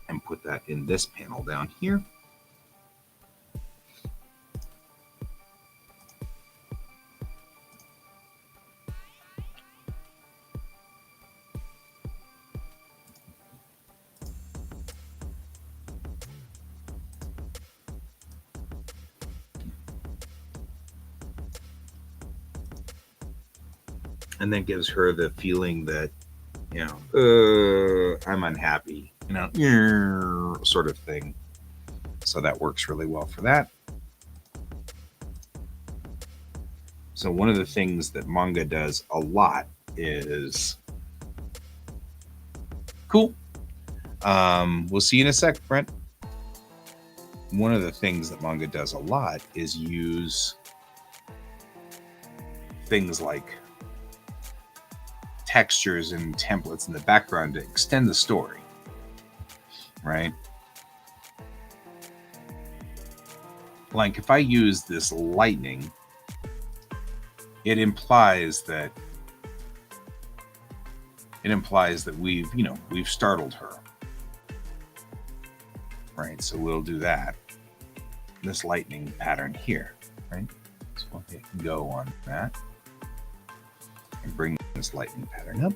and put that in this panel down here. And that gives her the feeling that, you know, I'm unhappy, you know, sort of thing. So that works really well for that. So one of the things that manga does a lot is cool. We'll see you in a sec, Brent. One of the things that manga does a lot is use things like textures and templates in the background to extend the story, right? Like if I use this lightning, it implies that we've startled her, right? So we'll do that. This lightning pattern here, right? So we'll hit go on that. And bring this lightning pattern up.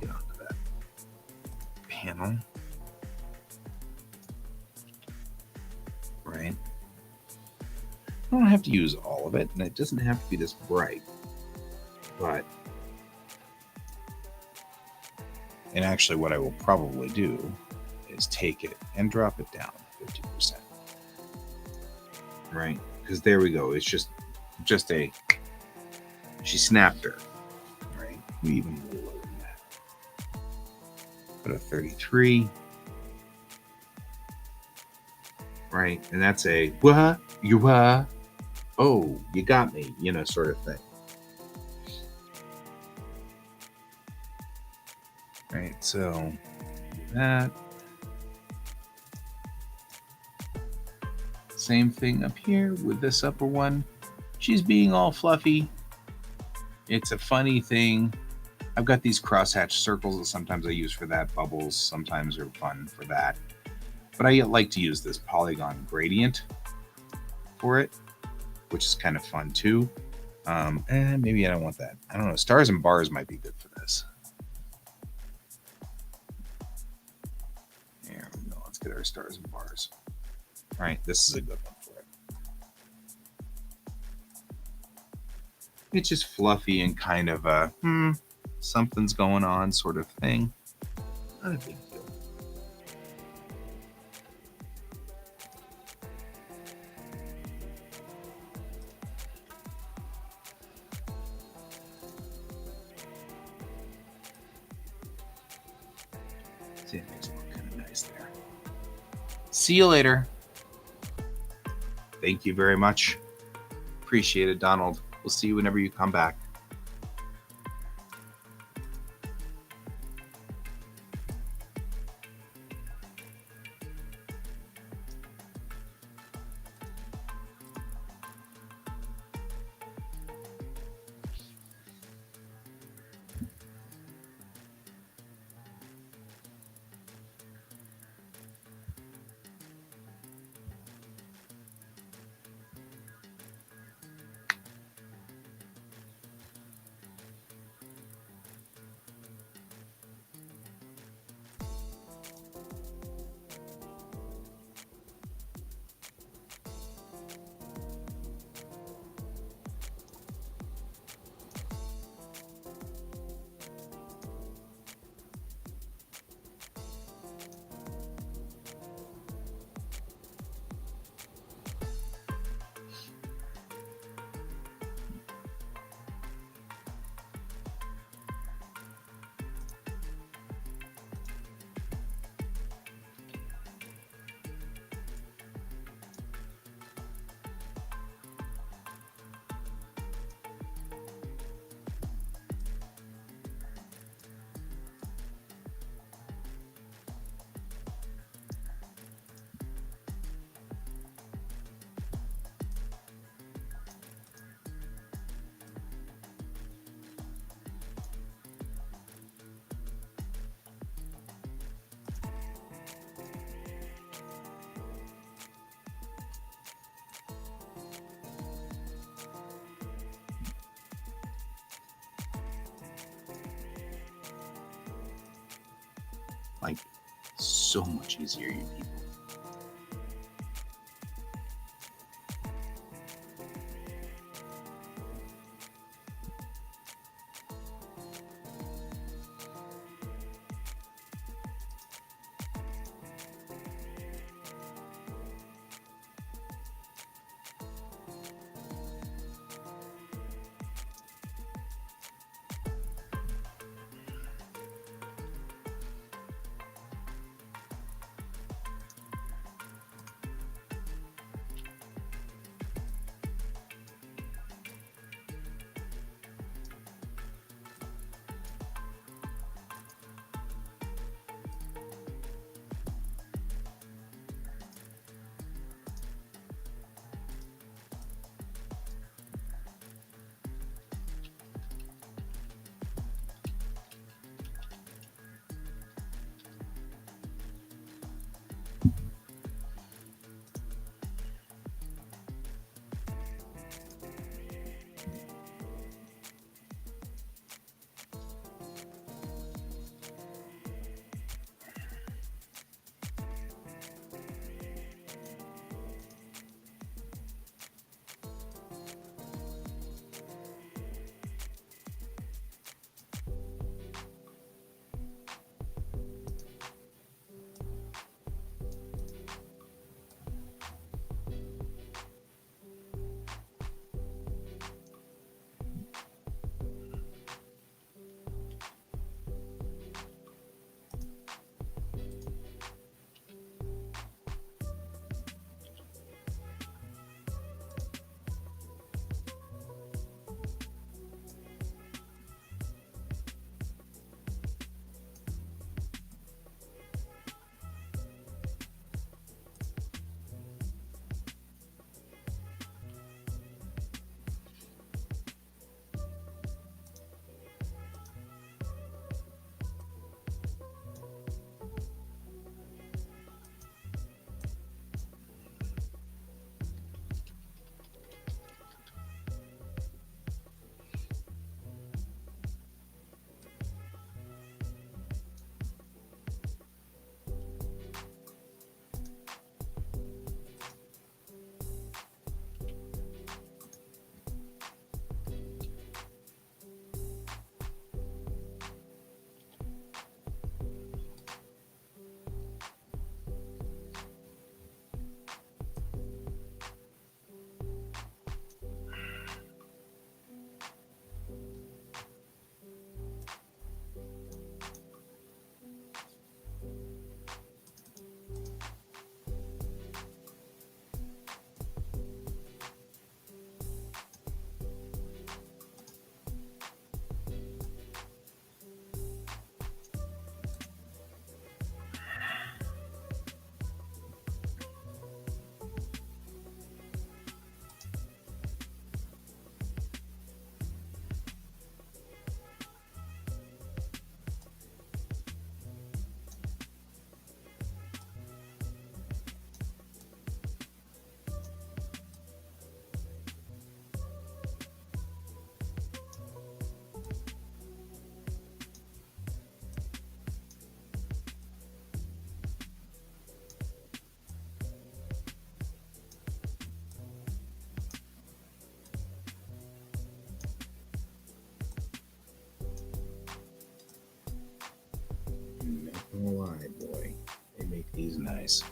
Get onto that panel. Right? I don't have to use all of it, and it doesn't have to be this bright. But, and actually what I will probably do is take it and drop it down 50%. Right? Because there we go. It's just a, she snapped her. Right? We even go lower than that. Put a 33. Right? And that's a, what? You what? Oh, you got me, sort of thing. Right, so that. Same thing up here with this upper one. She's being all fluffy. It's a funny thing. I've got these crosshatch circles that sometimes I use for that. Bubbles sometimes are fun for that. But I like to use this polygon gradient for it, which is kind of fun too. And maybe I don't want that. I don't know. Stars and bars might be good for this. There we go. Let's get our stars and bars. All right, this is a good one for it. It's just fluffy and kind of a something's going on sort of thing. Not a big deal. See, it makes it look kind of nice there. See you later. Thank you very much. Appreciate it, Donald. We'll see you whenever you come back. Like, so much easier, you people. gonna lie, boy, they make these nice.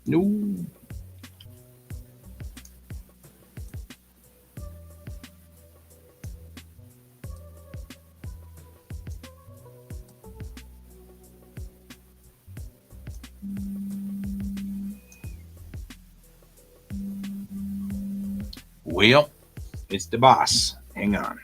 No. Well, it's the boss. Hang on.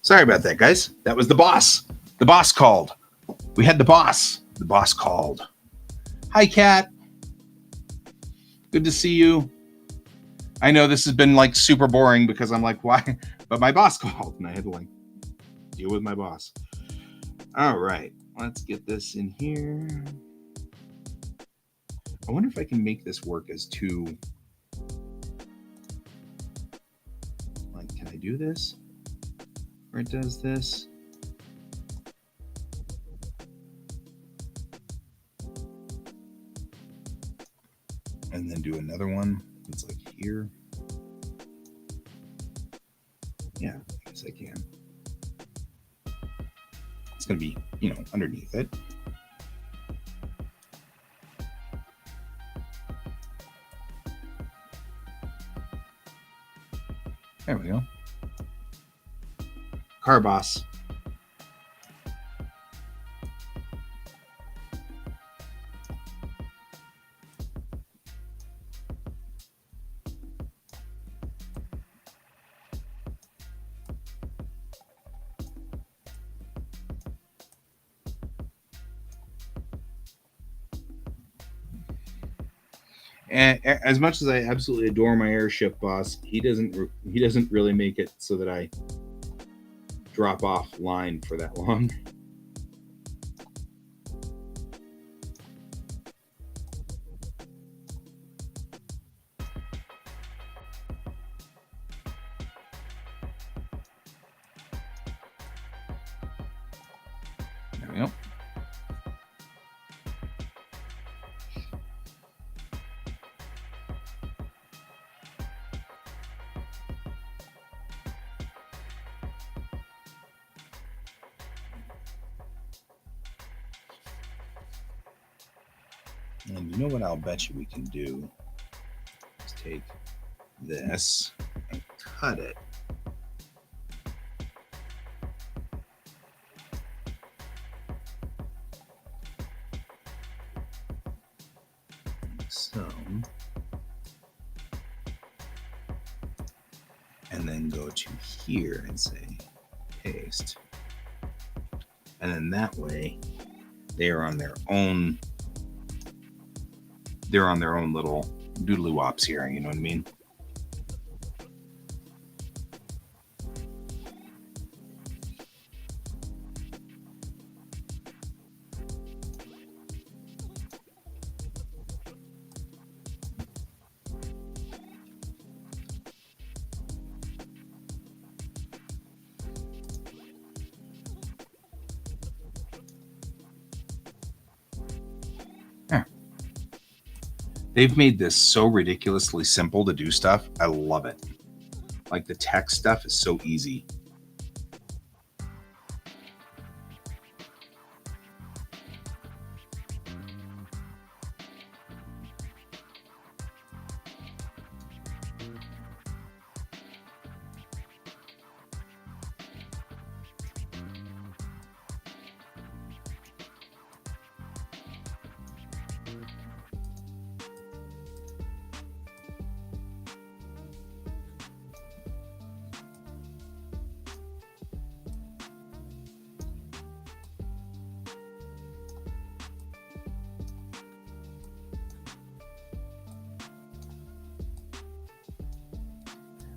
Sorry about that, guys. That was the boss. The boss called. We had the boss. The boss called. Hi, Kat. Good to see you. I know this has been like super boring because I'm like, why? But my boss called and I had to like deal with my boss. All right, let's get this in here. I wonder if I can make this work as two. Like, can I do this? Or it does this? And then do another one. It's like here. Yeah, I guess I can. It's going to be, underneath it. There we go. Car boss. And as much as I absolutely adore my airship boss, he doesn't really make it so that I drop off line for that long. There we go. And you know what I'll bet you we can do is take this and cut it. So, and then go to here and say paste. And then that way they are on their own. They're on their own little doodly wops here, you know what I mean? They've made this so ridiculously simple to do stuff. I love it. Like the text stuff is so easy.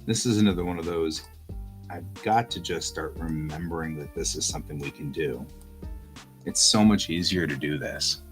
This is another one of those, I've got to just start remembering that this is something we can do. It's so much easier to do this.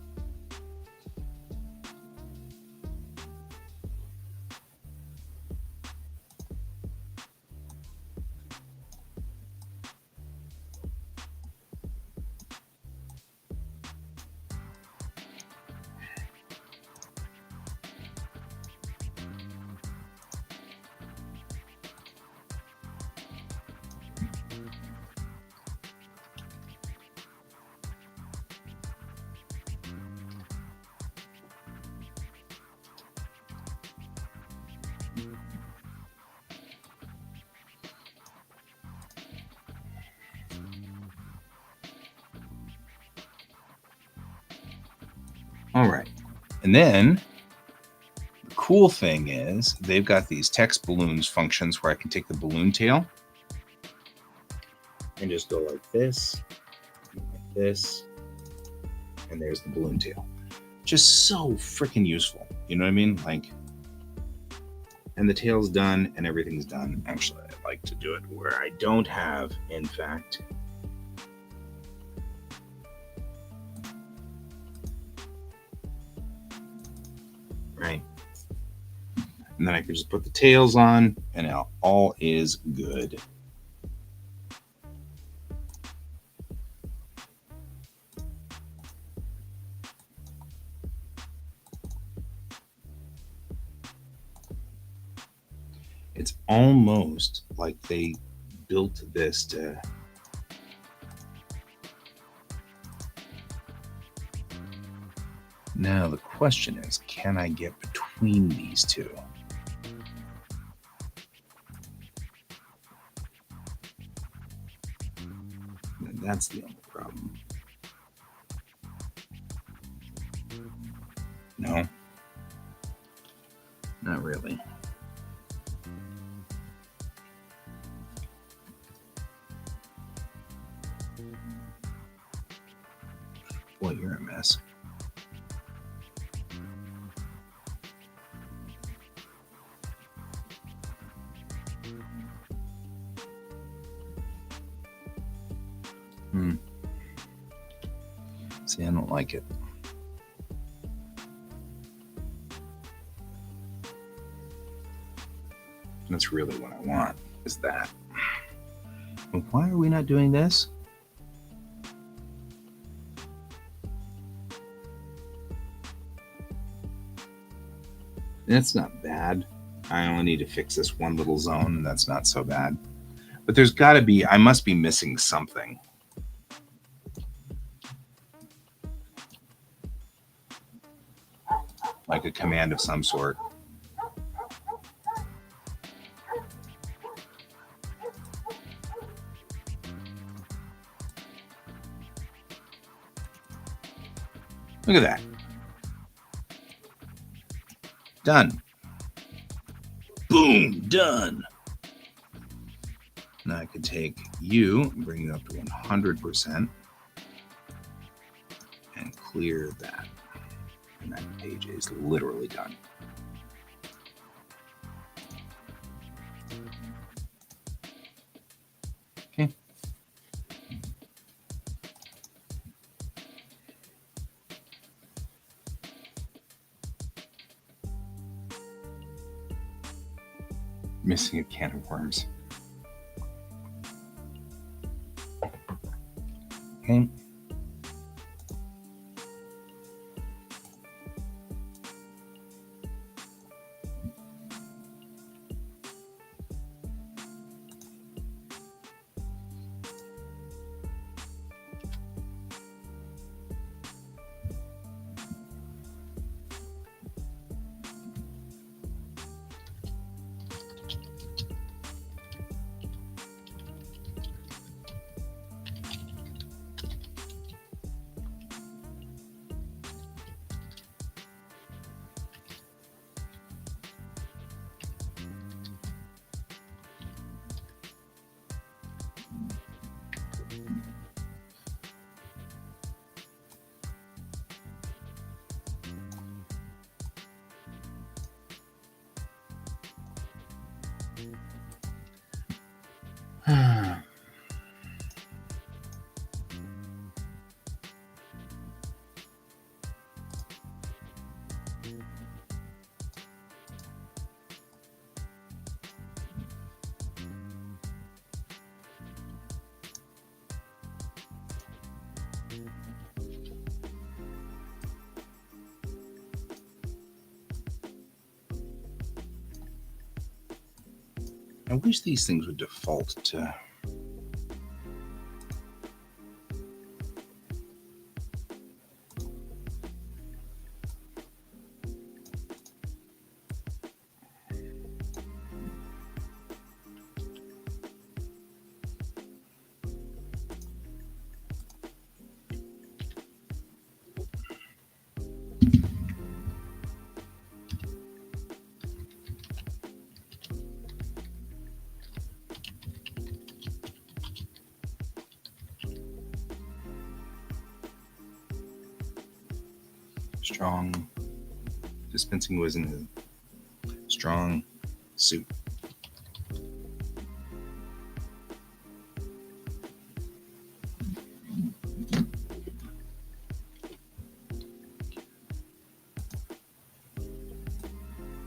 All right. And then the cool thing is they've got these text balloons functions where I can take the balloon tail and just go like this, and there's the balloon tail. Just so freaking useful. You know what I mean? Like, and the tail's done and everything's done. Actually, I like to do it where I don't have, in fact, right? And then I can just put the tails on and now all is good. It's almost like they built this to now the question is, can I get between these two? That's the only problem. No, not really. Boy, you're a mess. See, I don't like it. That's really what I want, is that. But why are we not doing this? That's not bad. I only need to fix this one little zone, and that's not so bad. But there's got to be, I must be missing something. Like a command of some sort. Look at that. Done. Boom, done. Now I can take you and bring it up to 100% and clear that. And that page is literally done. Okay. Missing a can of worms. Okay. I wish these things would default to. Strong. Dispensing wisdom. Strong suit.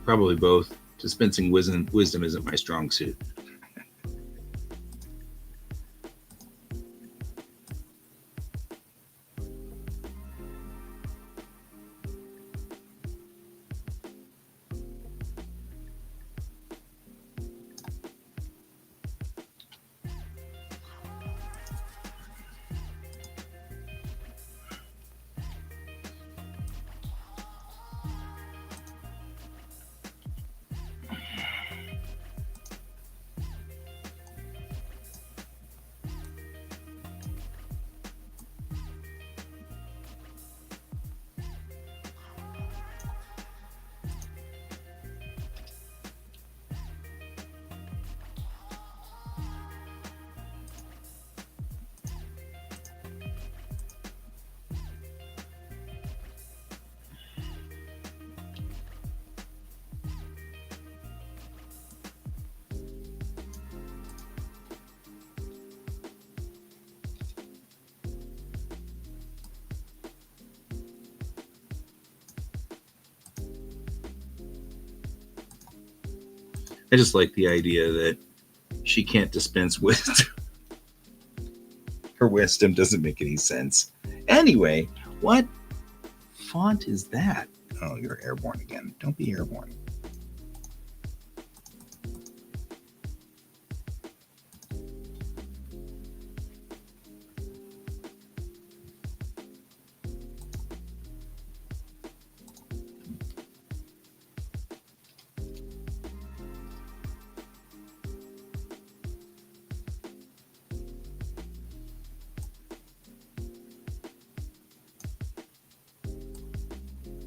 Probably both. Dispensing wisdom isn't my strong suit. I just like the idea that she can't dispense wisdom. Her wisdom doesn't make any sense. Anyway, what font is that? Oh, you're airborne again. Don't be airborne.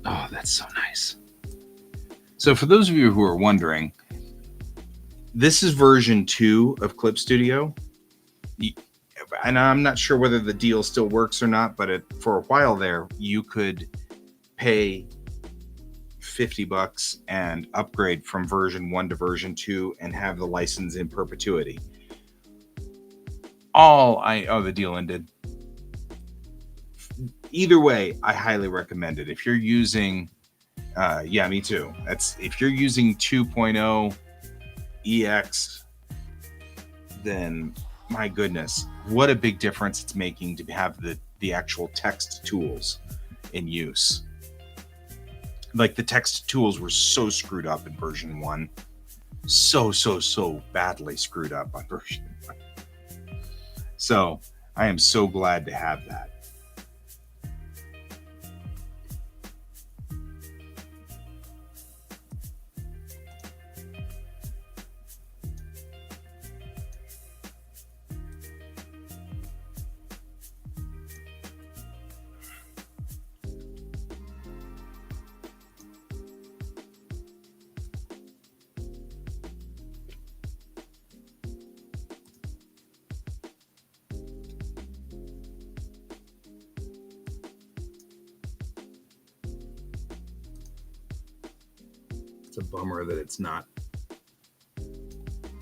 Oh, that's so nice. So for those of you who are wondering, this is version 2 of Clip Studio. And I'm not sure whether the deal still works or not, but for a while there, you could pay $50 and upgrade from version 1 to version 2 and have the license in perpetuity. The deal ended. Either way, I highly recommend it. If you're using, me too. If you're using 2.0 EX, then my goodness, what a big difference it's making to have the actual text tools in use. Like the text tools were so screwed up in version 1. So badly screwed up on version 1. So I am so glad to have that. It's a bummer that it's not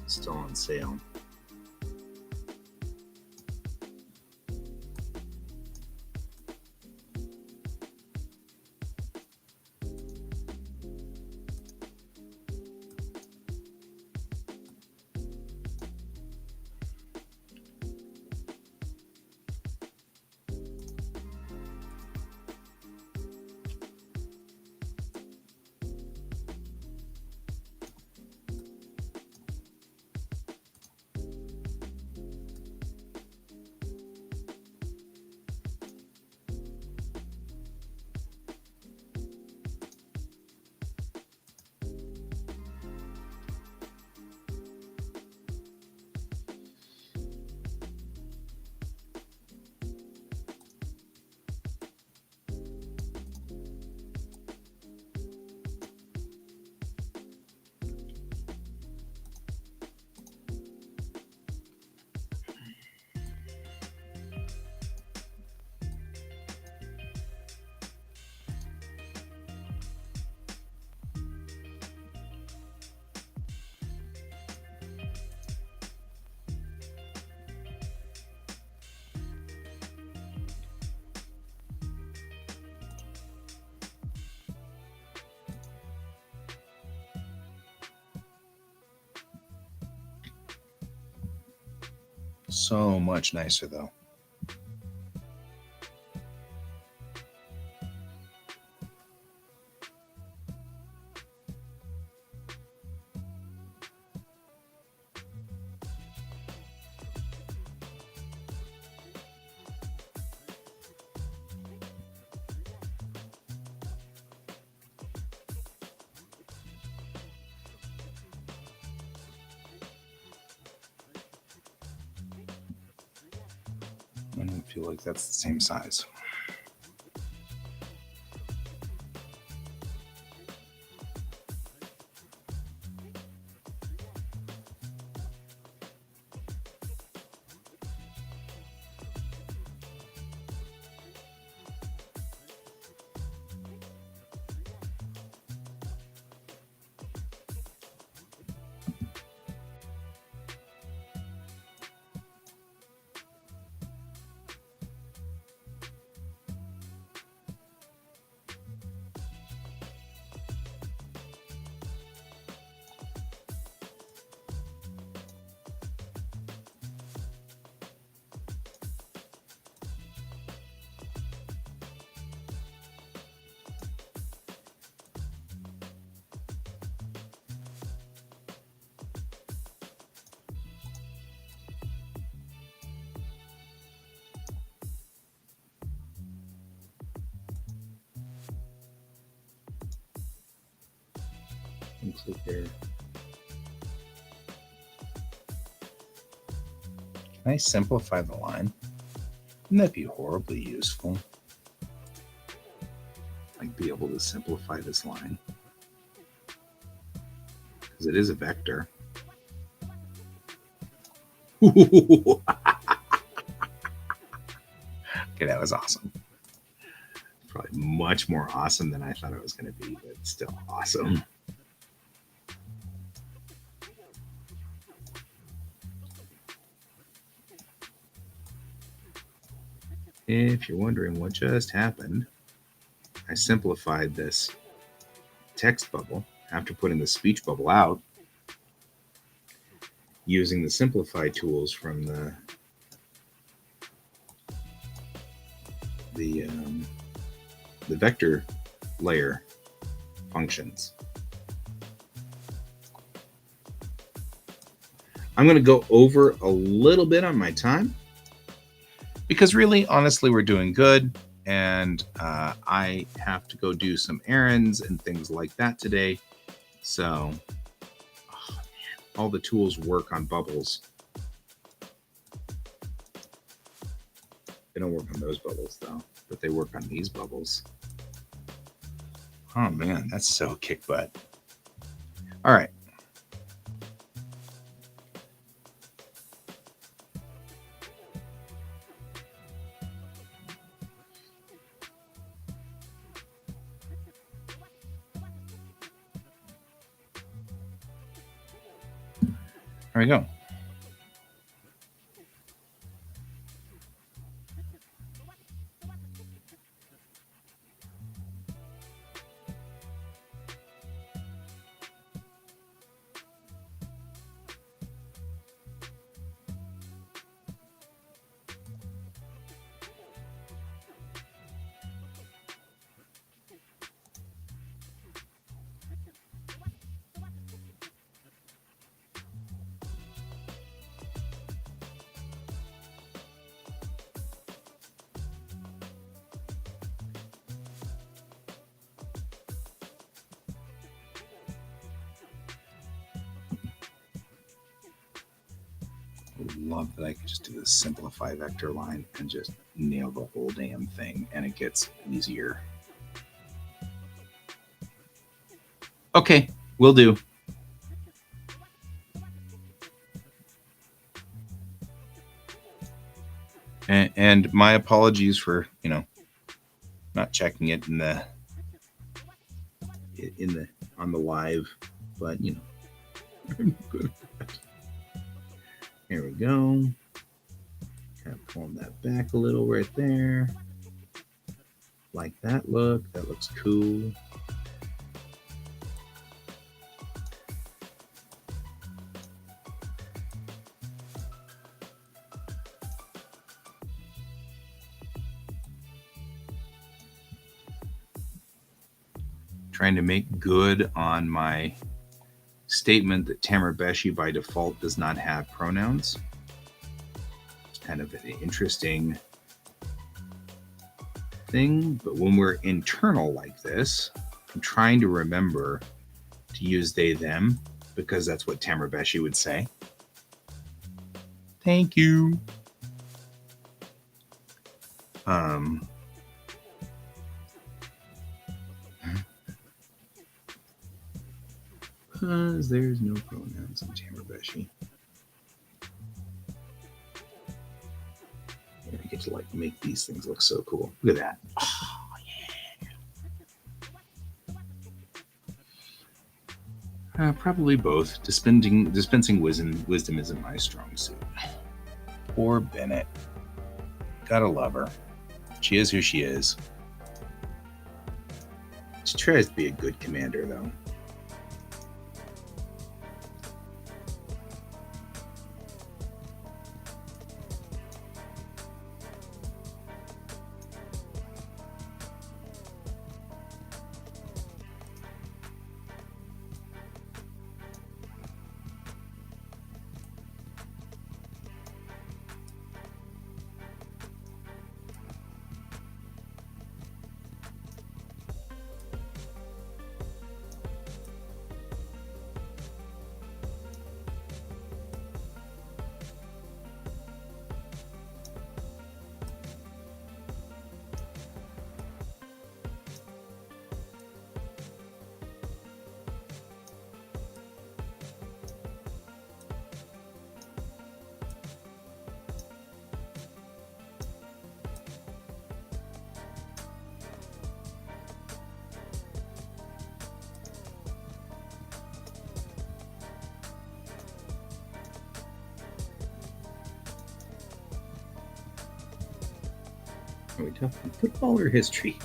still on sale. So much nicer though. I don't feel like that's the same size. Looks like there. Can I simplify the line? Wouldn't that be horribly useful? Like be able to simplify this line. Because it is a vector. Okay, that was awesome. Probably much more awesome than I thought it was going to be, but still awesome. If you're wondering what just happened, I simplified this text bubble after putting the speech bubble out using the simplify tools from the vector layer functions. I'm going to go over a little bit on my time because really, honestly, we're doing good. And I have to go do some errands and things like that today. So all the tools work on bubbles. They don't work on those bubbles though, but they work on these bubbles. Oh man, that's so kick butt. All right. There we go. Love that I could just do this simplify vector line and just nail the whole damn thing, and it gets easier. Okay, will do. And my apologies for not checking it on the live, but I'm good. Here we go. Kind of pulling that back a little right there. Like that look. That looks cool. trying to make good on my statement that Tamarbeshi by default does not have pronouns. It's kind of an interesting thing, but when we're internal like this, I'm trying to remember to use they, them, because that's what Tamarbeshi would say. Thank you. Because there's no pronouns in Tamarbeshi. I get to like make these things look so cool. Look at that. Oh, yeah. Probably both. Dispensing wisdom isn't my strong suit. Poor Bennett. Gotta love her. She is who she is. She tries to be a good commander, though. Are we talking football or history?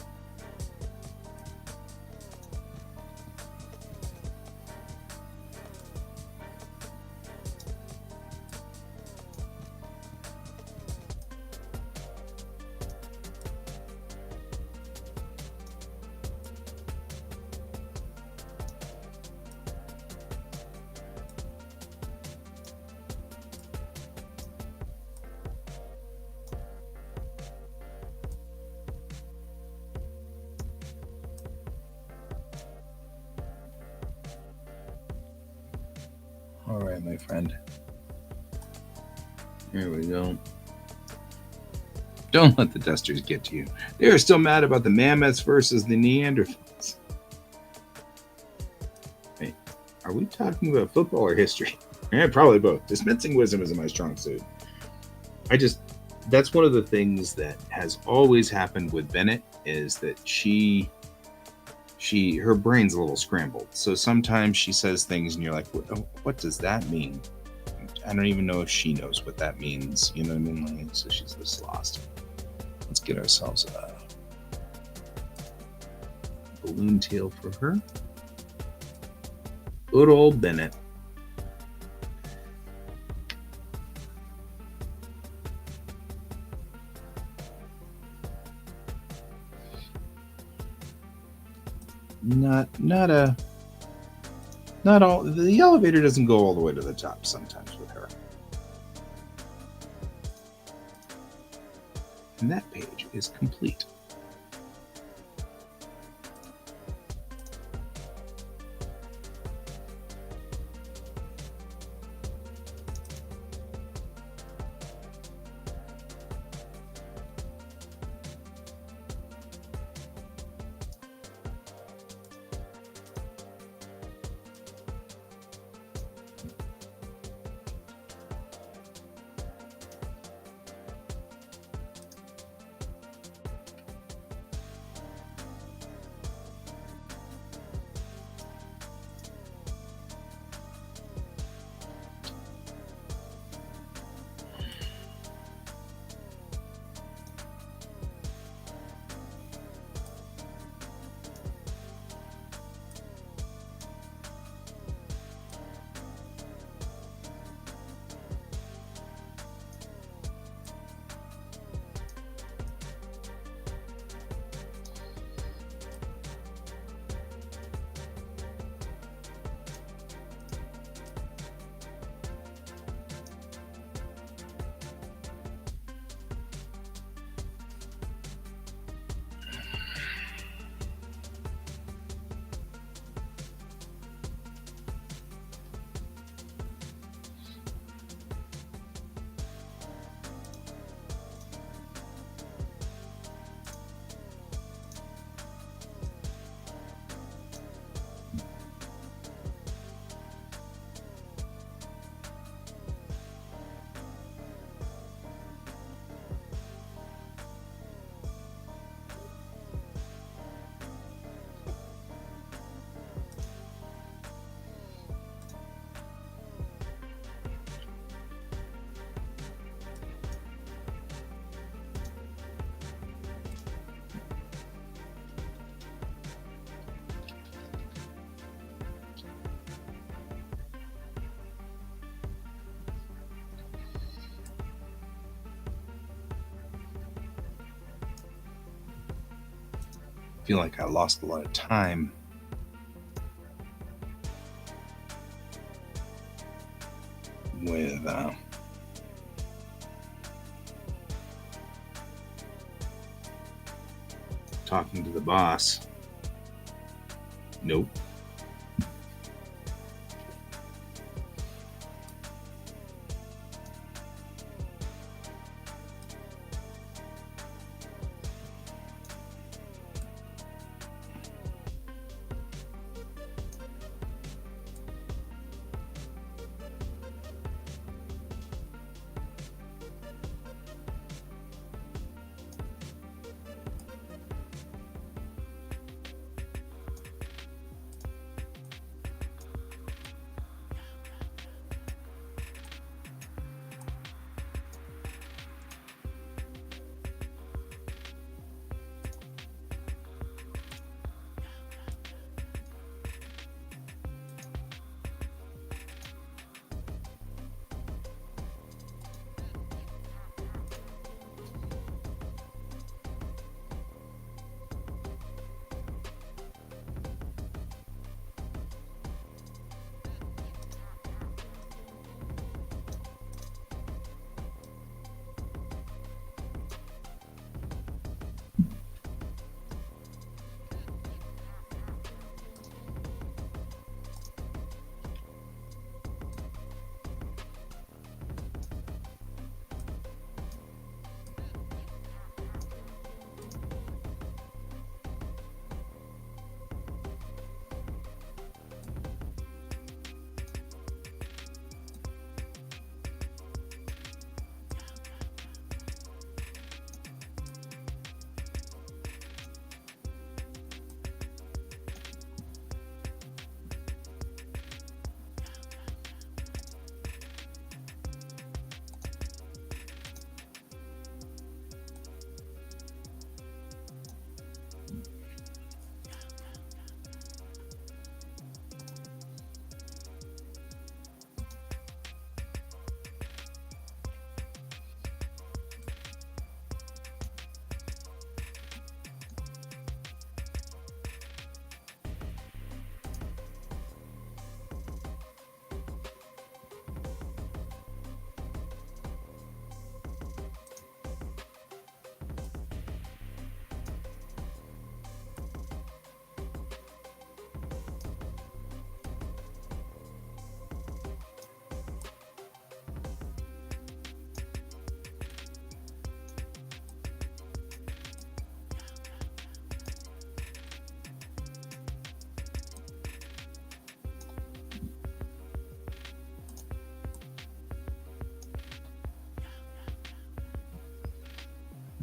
All right, my friend. Here we go. Don't let the dusters get to you. They are still mad about the mammoths versus the Neanderthals. Hey, are we talking about football or history? Yeah, probably both. Dispensing wisdom isn't my strong suit. That's one of the things that has always happened with Bennett is that her brain's a little scrambled. So sometimes she says things and you're like, what does that mean? I don't even know if she knows what that means. You know what I mean? Like, so she's just lost. Let's get ourselves a balloon tail for her. Good old Bennett. Not all. The elevator doesn't go all the way to the top sometimes with her. And that page is complete. feel like I lost a lot of time with talking to the boss. Nope.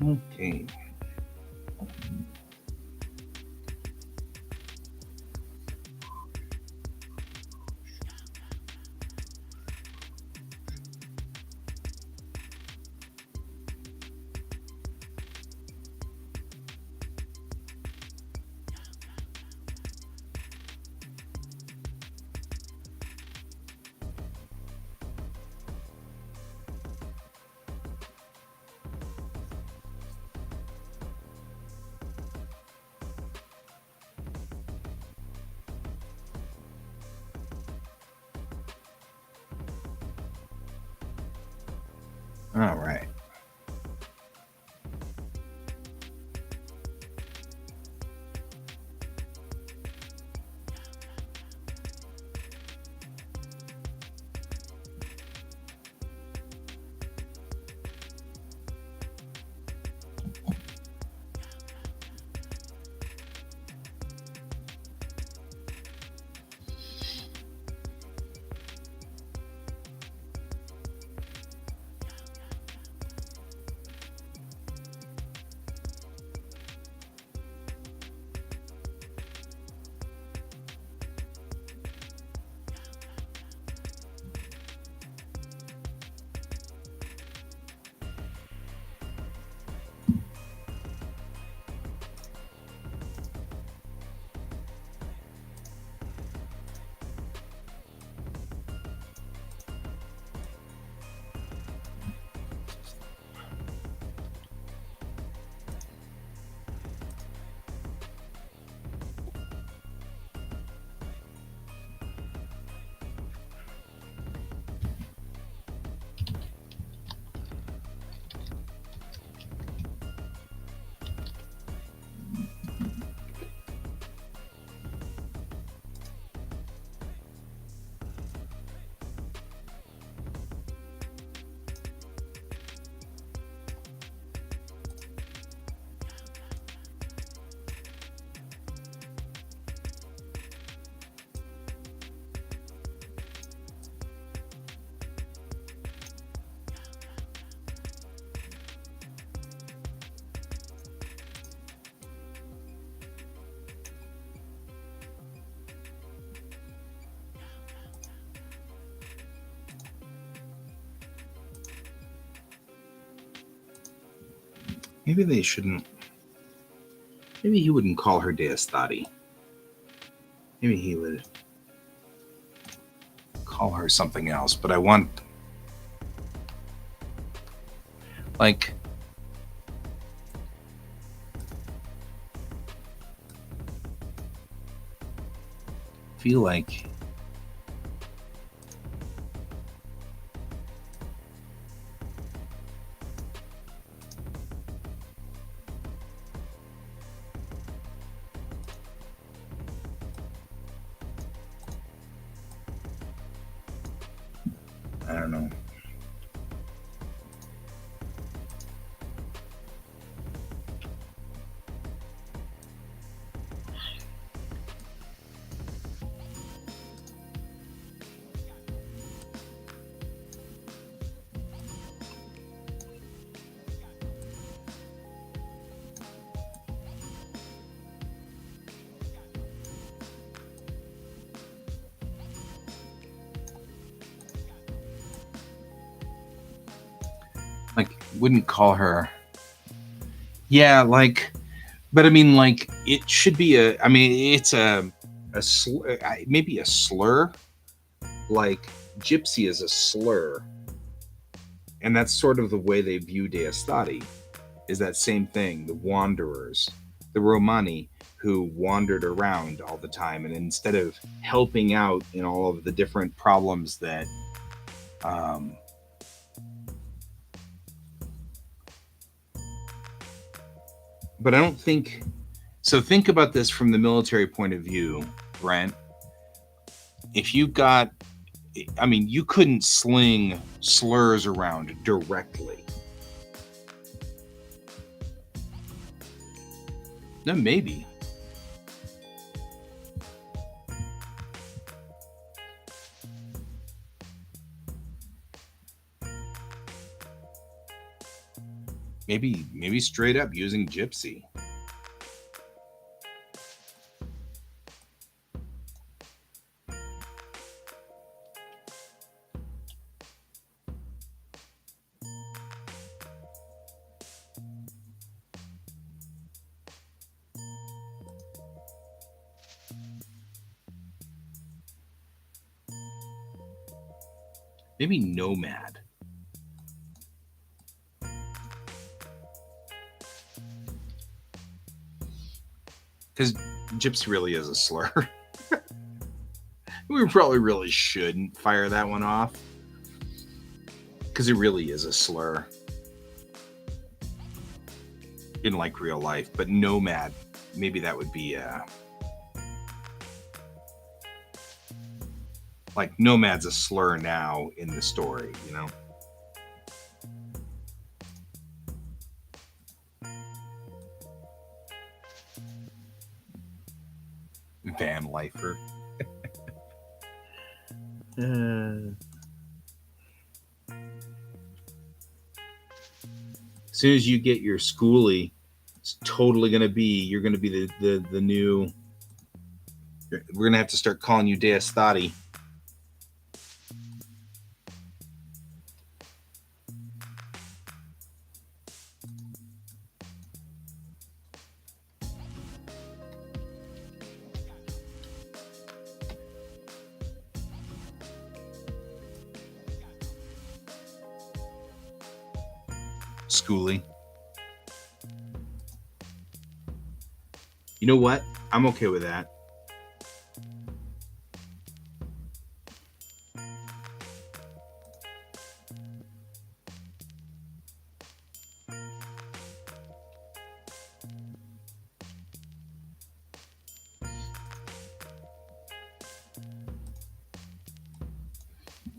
Okay. All right. Maybe they shouldn't. Maybe he wouldn't call her Deus Thati. Maybe he would call her something else. But I want, like, feel like I don't know. Like, wouldn't call her. Yeah, like, but I mean, like, it should be a. I mean, it's maybe a slur. Like, gypsy is a slur, and that's sort of the way they view Deus Thati. Is that same thing? The wanderers, the Romani, who wandered around all the time, and instead of helping out in all of the different problems that. But I don't think so. Think about this from the military point of view, Brent. If you've got, I mean, you couldn't sling slurs around directly. No, maybe. Maybe straight up using gypsy. Maybe nomad. Because gypsy really is a slur. We probably really shouldn't fire that one off. Because it really is a slur. In like real life. But nomad, maybe that would be like nomad's a slur now in the story, you know? Van lifer. As soon as you get your schoolie, it's totally gonna be you're gonna be the new. We're gonna have to start calling you Deus Thati. Schoolie. You know what? I'm okay with that.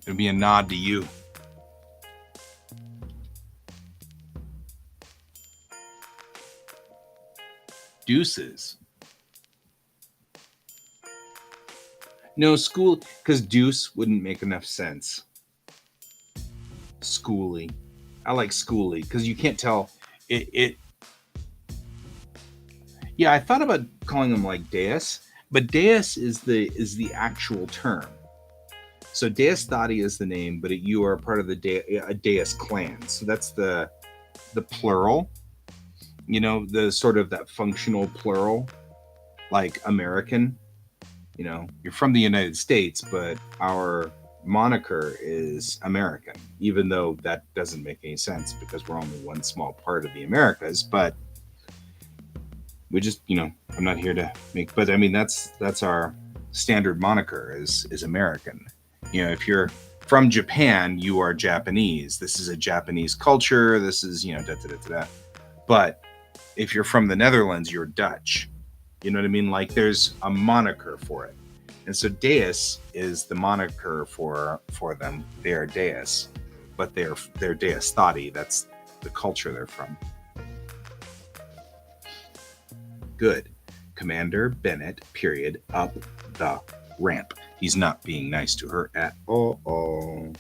It'll be a nod to you. Deuces. No, school, because deuce wouldn't make enough sense. Schoolie. I like schoolie because you can't tell it. Yeah, I thought about calling them like Deus, but Deus is the actual term. So Deus Thati is the name, but you are part of the Deus clan. So that's the plural. the sort of that functional plural, like American. You're from the United States, but our moniker is American, even though that doesn't make any sense because we're only one small part of the Americas. But we just, I'm not here to make, but I mean, that's our standard moniker is American. If you're from Japan, you are Japanese. This is a Japanese culture. This is, da da da da da. But if you're from the Netherlands, you're Dutch. You know what I mean? Like there's a moniker for it. And so Deus is the moniker for them. They are Deus, but they're Deus Thati. That's the culture they're from. Good. Commander Bennett, period, up the ramp. He's not being nice to her at all.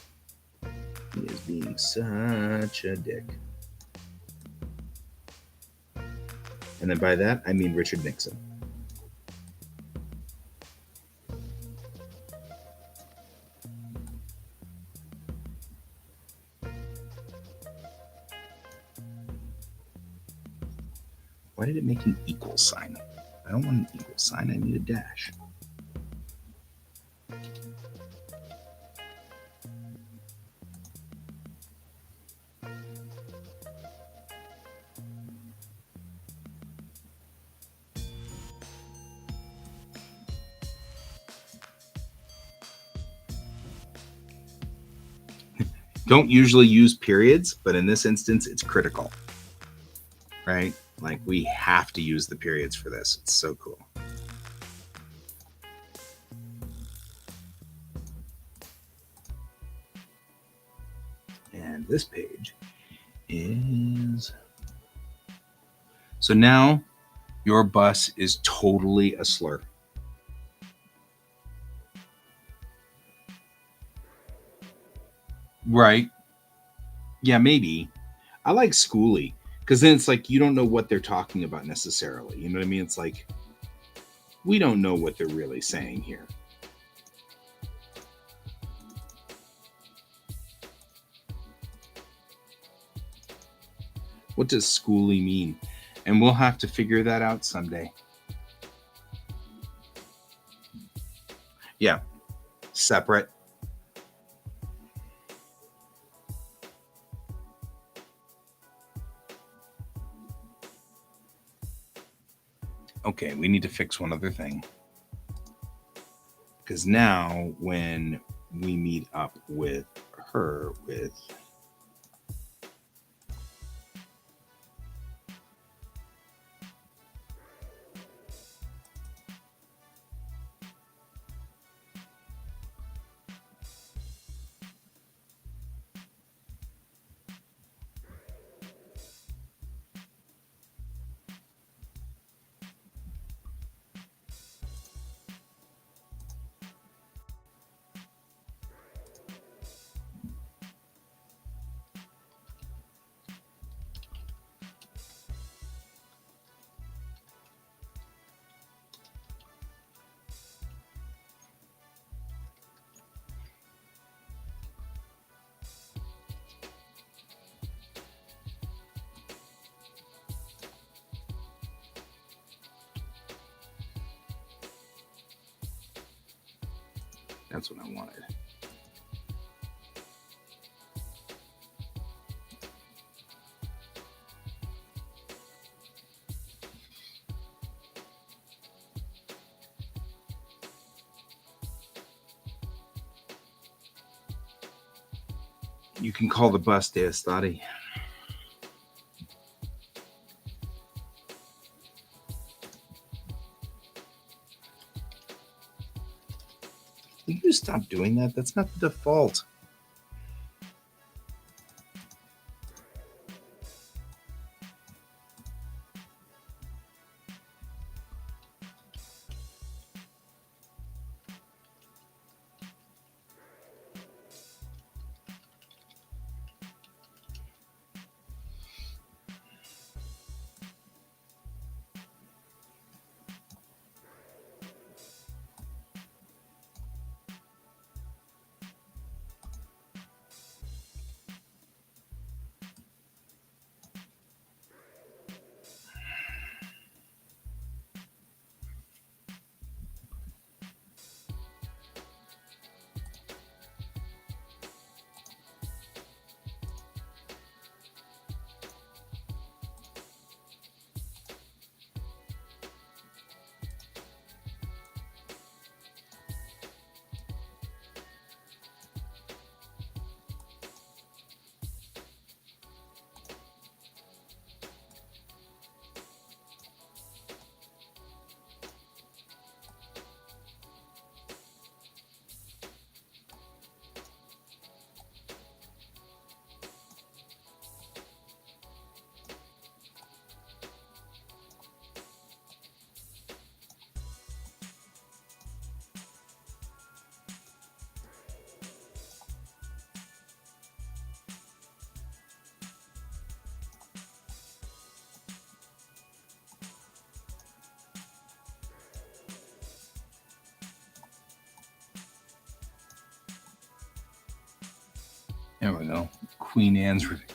He is being such a dick. And then by that, I mean Richard Nixon. Why did it make an equal sign? I don't want an equal sign. I need a dash. Don't usually use periods, but in this instance, it's critical, right? Like we have to use the periods for this. It's so cool. And this page is... So now your bus is totally a slur. Right. Yeah, maybe. I like schooly because then it's like you don't know what they're talking about necessarily. You know what I mean? It's like we don't know what they're really saying here. What does schooly mean? And we'll have to figure that out someday. Yeah. Separate. Okay, we need to fix one other thing. Because now when we meet up with her with... That's what I wanted. You can call the bus Deus Thati. Will you stop doing that? That's not the default. There we go. Queen Anne's Revenge.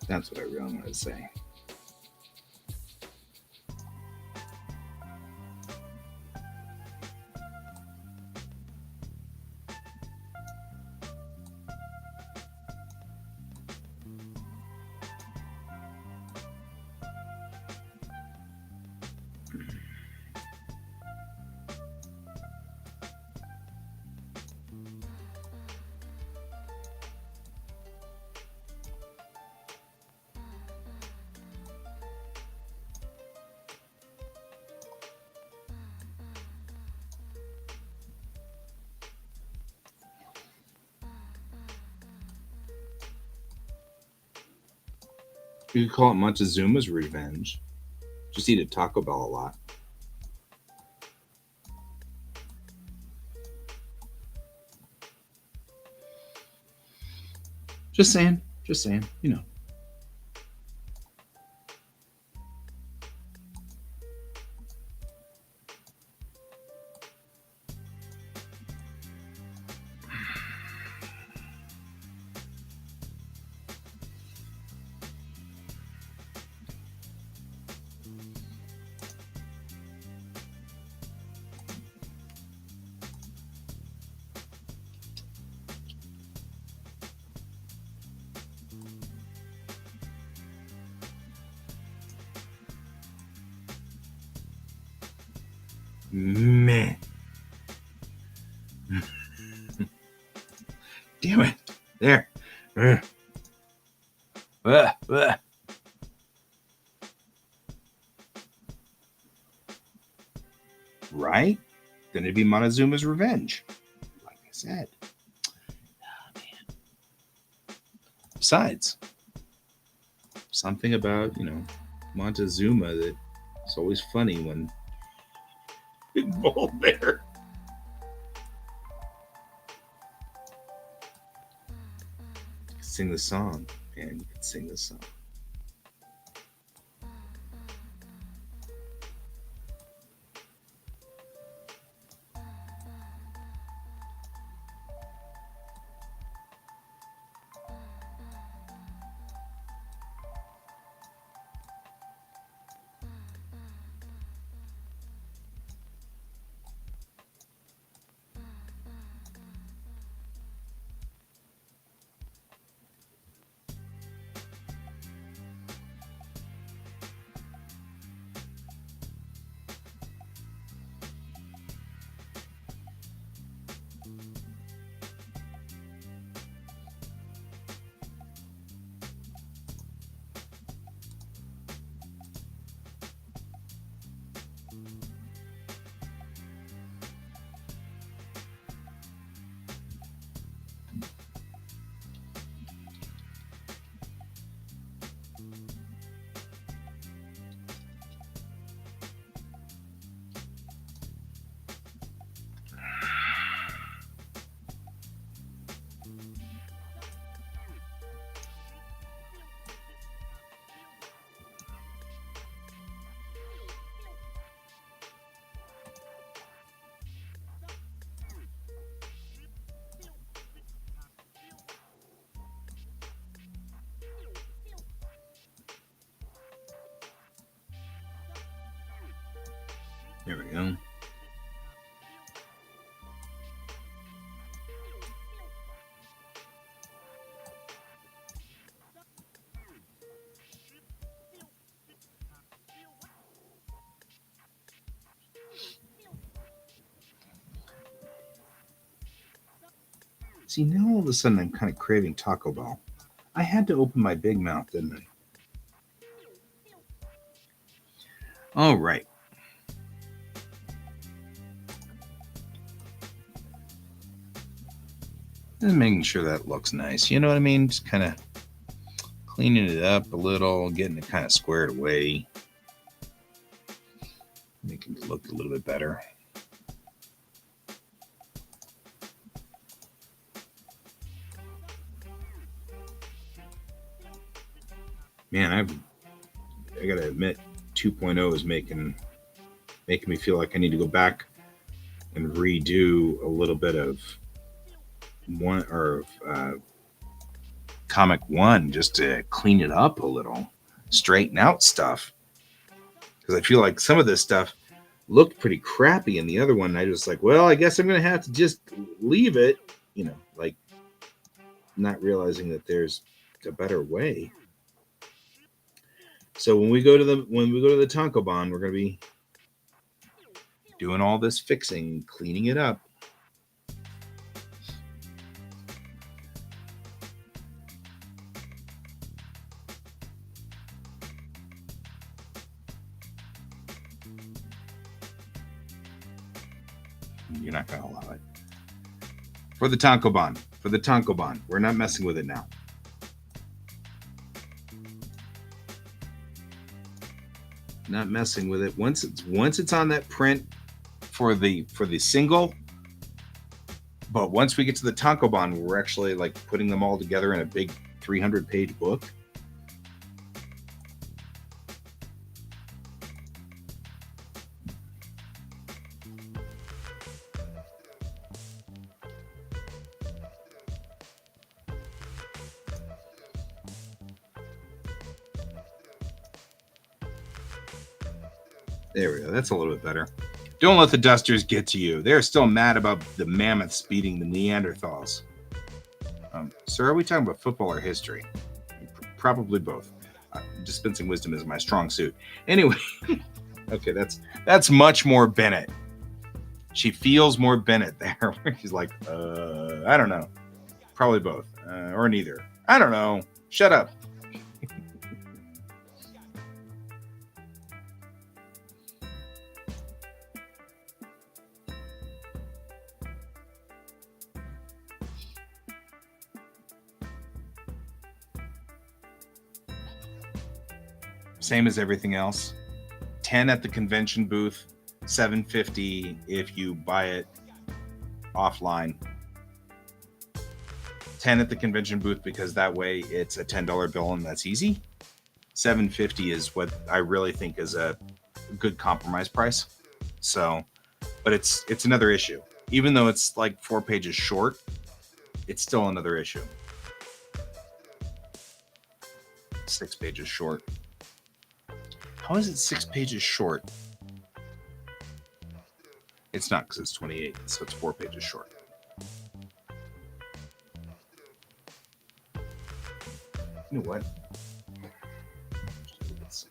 That's what I really wanted to say. You could call it Montezuma's Revenge. Just eat at Taco Bell a lot. Just saying. Just saying. You know. Man. Damn it. There. Right? Then it'd be Montezuma's Revenge. Like I said. Oh, man. Besides, something about, Montezuma that it's always funny when involved there. You can sing the song, man. You can sing the song. There we go. See, now all of a sudden I'm kind of craving Taco Bell. I had to open my big mouth, didn't I? All right. Just making sure that looks nice. You know what I mean? Just kind of cleaning it up a little, getting it kind of squared away, making it look a little bit better. Man, I gotta admit, 2.0 is making me feel like I need to go back and redo a little bit of one or Comic One just to clean it up a little, straighten out stuff. Because I feel like some of this stuff looked pretty crappy in the other one. I was like, well, I guess I'm gonna have to just leave it, like not realizing that there's a better way. So when we go to the Tankobon, we're gonna be doing all this fixing, cleaning it up. You're not gonna allow it. For the Tankobon, we're not messing with it now. Not messing with it. Once it's on that print for the single, but once we get to the Tankobon, we're actually like putting them all together in a big 300-page book. There we go. That's a little bit better. Don't let the dusters get to you. They're still mad about the mammoths beating the Neanderthals. Sir, are we talking about football or history? Probably both. Dispensing wisdom is my strong suit. Anyway, okay, that's much more Bennett. She feels more Bennett there. She's like, I don't know. Probably both. Or neither. I don't know. Shut up. Same as everything else. 10 at the convention booth, $7.50 if you buy it offline. 10 at the convention booth because that way it's a $10 bill and that's easy. $7.50 is what I really think is a good compromise price. So, but it's another issue. Even though it's like 4 pages short, it's still another issue. 6 pages short. How is it 6 pages short? It's not, because it's 28, so it's 4 pages short. You know what? So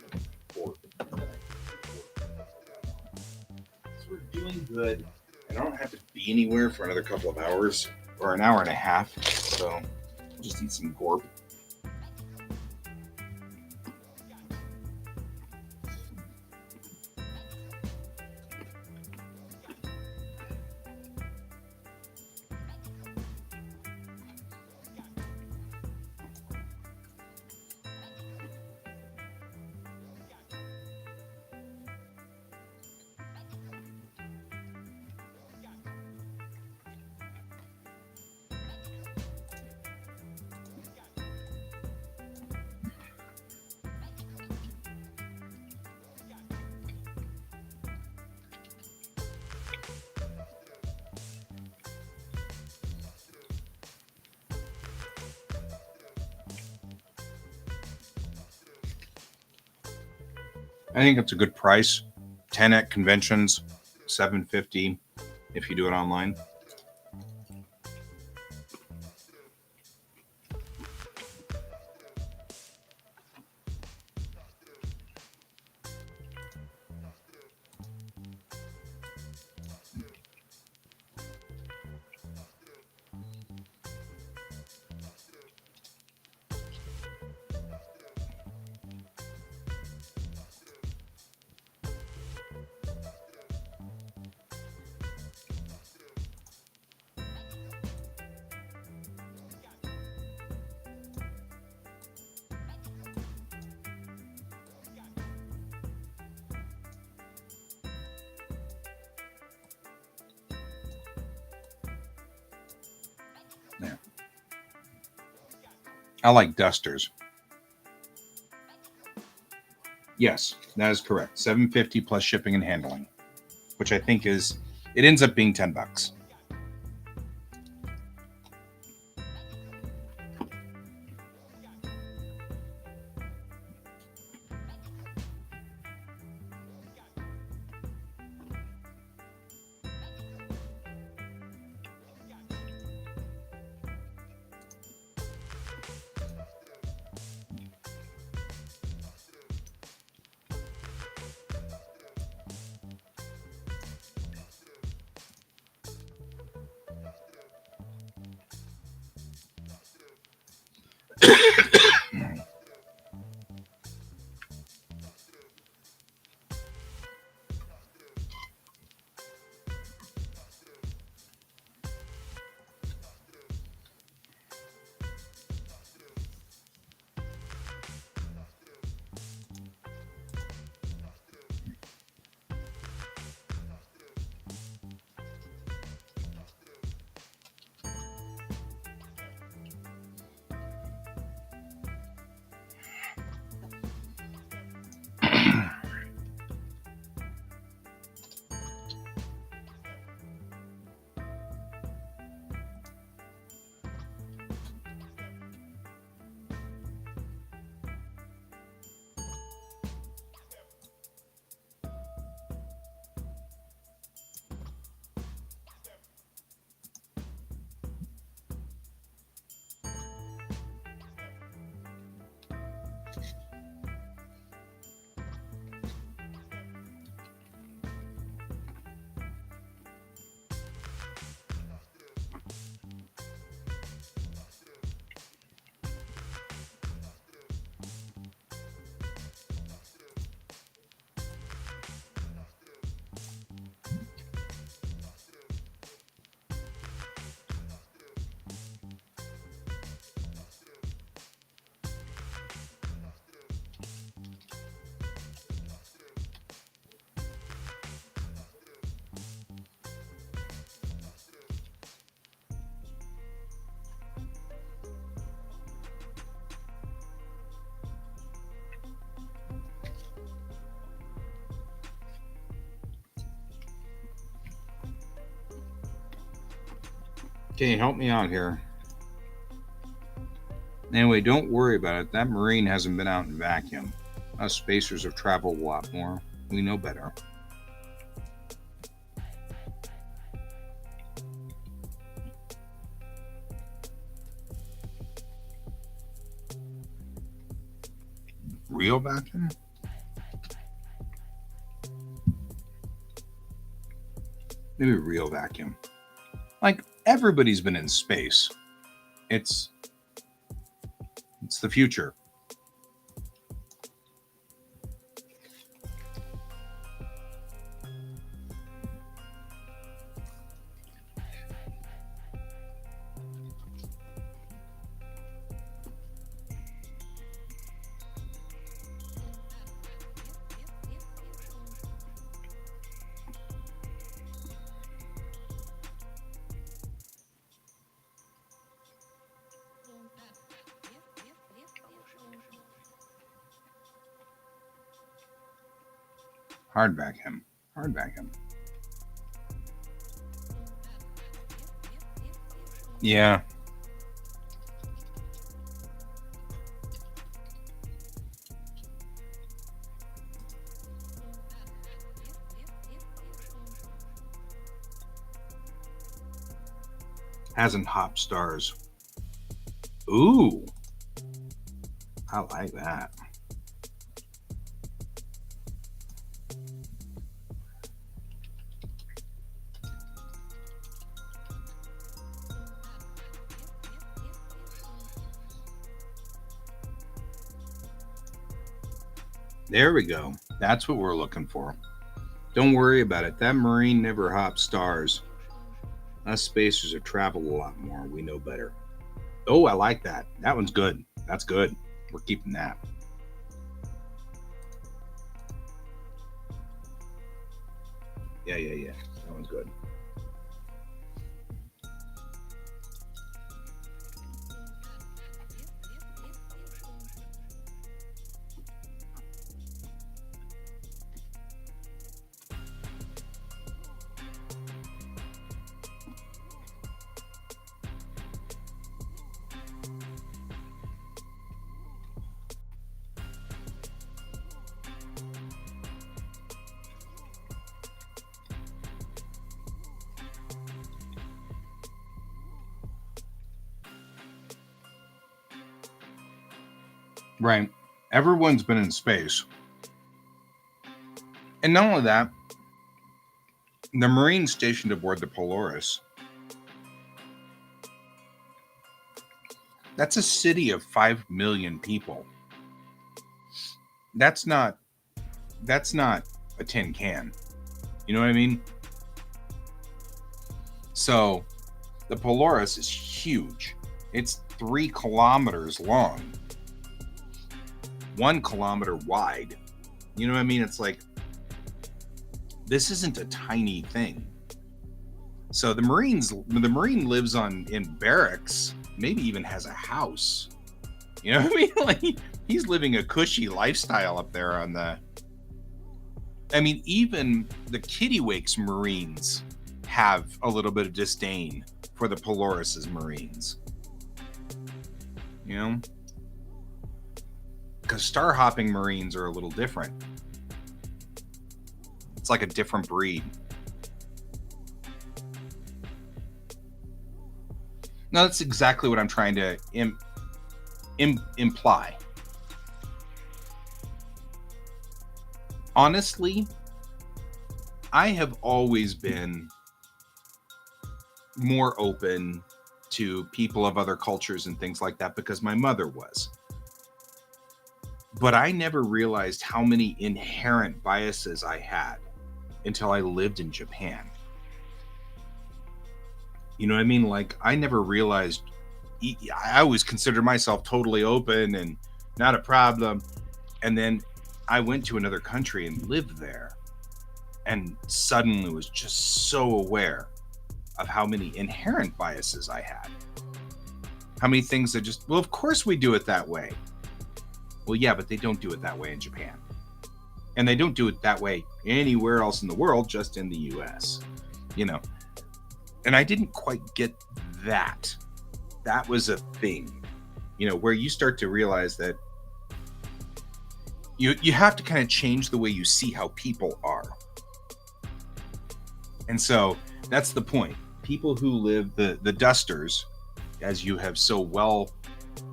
we're doing good. I don't have to be anywhere for another couple of hours or an hour and a half, so I'll just eat some Gorp. I think it's a good price. 10 at conventions, $750 if you do it online. Yeah. I like dusters. Yes, that is correct. $750 plus shipping and handling, which I think it ends up being $10. Okay, help me out here. Anyway, don't worry about it. That Marine hasn't been out in vacuum. Us spacers have traveled a lot more. We know better. Real vacuum? Maybe real vacuum. Like, everybody's been in space. It's the future. Hard vacuum. Hard vacuum. Yeah. Hasn't hop stars. Ooh, I like that. There we go. That's what we're looking for. Don't worry about it. That Marine never hops stars. Us spacers have traveled a lot more. We know better. Oh, I like that. That one's good. That's good. We're keeping that. Yeah. That one's good. Right. Everyone's been in space. And not only that, the Marines stationed aboard the Polaris, that's a city of 5 million people. That's not a tin can. You know what I mean? So the Polaris is huge. It's 3 kilometers long, 1 kilometer wide. You know what I mean? It's like, this isn't a tiny thing. So the Marine lives in barracks, maybe even has a house. You know what I mean? Like, he's living a cushy lifestyle up there on the. I mean, even the Kittiwakes Marines have a little bit of disdain for the Polaris's Marines. You know? Because star hopping Marines are a little different. It's like a different breed. No, that's exactly what I'm trying to imply. Honestly, I have always been more open to people of other cultures and things like that because my mother was. But I never realized how many inherent biases I had until I lived in Japan. You know what I mean? Like, I never realized. I always considered myself totally open and not a problem. And then I went to another country and lived there and suddenly was just so aware of how many inherent biases I had. How many things that just, well, of course we do it that way. Well, yeah, but they don't do it that way in Japan. And they don't do it that way anywhere else in the world, just in the US. You know. And I didn't quite get that. That was a thing, you know, where you start to realize that you have to kind of change the way you see how people are. And so that's the point. People who live the dusters, as you have so well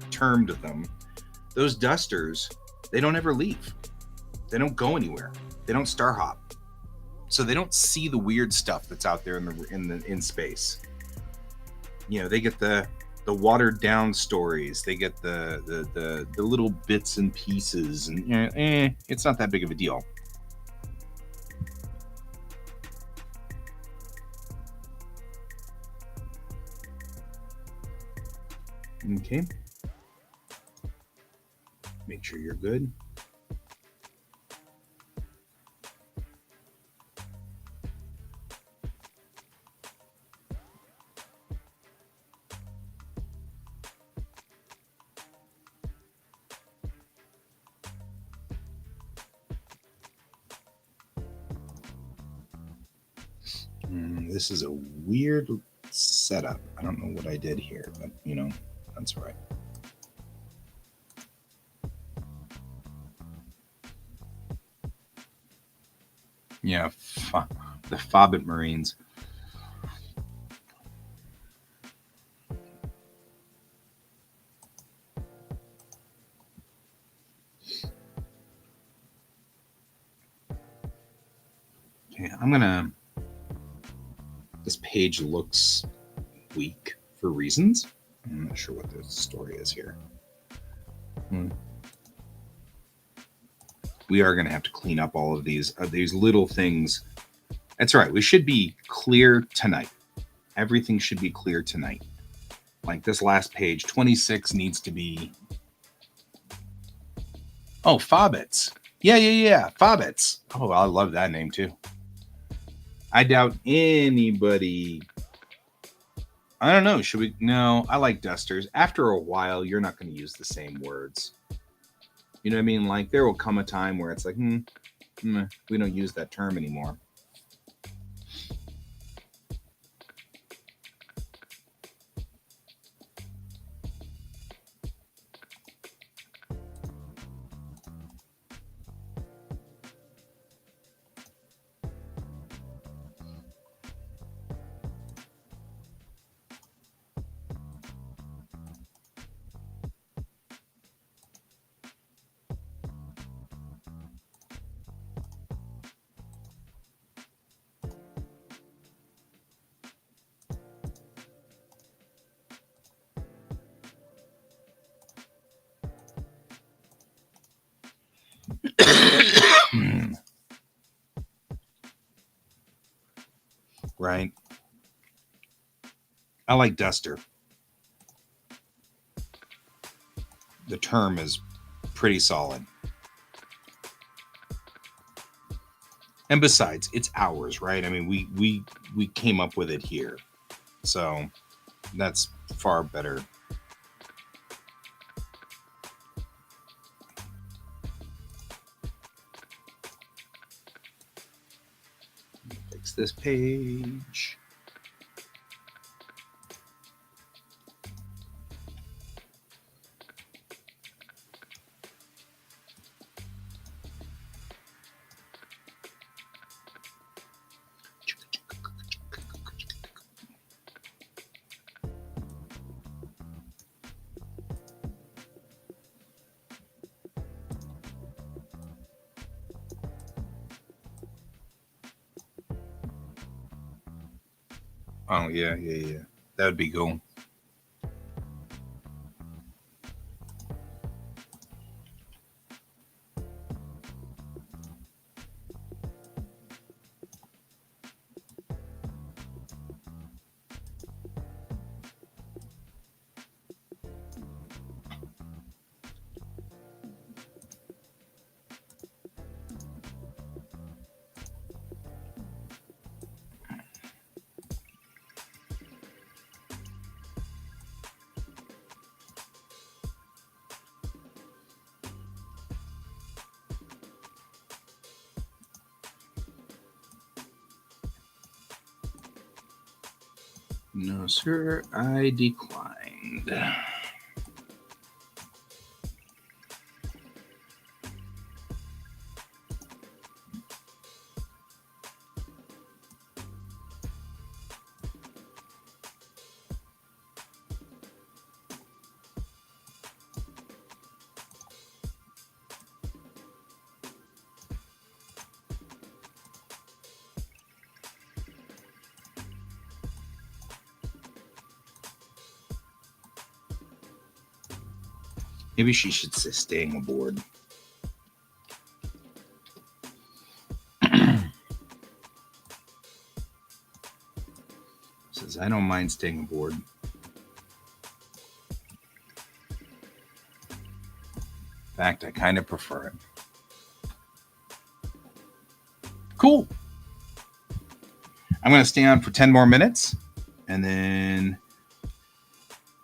termed them, those dusters, they don't ever leave. They don't go anywhere. They don't star hop. So they don't see the weird stuff that's out there in space. You know, they get the watered down stories. They get the little bits and pieces, and it's not that big of a deal. Okay. Make sure you're good. This is a weird setup. I don't know what I did here, but you know, that's all right. Yeah, the Fobbit Marines. This page looks weak for reasons. I'm not sure what the story is here. We are going to have to clean up all of these little things. That's right. We should be clear tonight. Everything should be clear tonight. Like this last page, 26 needs to be. Oh, Fobbits. Yeah. Fobbits. Oh, I love that name too. I doubt anybody. I don't know. Should we? No, I like dusters. After a while, you're not going to use the same words. You know what I mean? Like there will come a time where it's like, we don't use that term anymore. Right. I like duster. The term is pretty solid. And besides, it's ours, right? I mean, we came up with it here. So that's far better. Fix this page. Oh, yeah. That would be cool. No, sir, I declined. Maybe she should say staying aboard. Says, I don't mind staying aboard. In fact, I kind of prefer it. Cool. I'm going to stay on for 10 more minutes, and then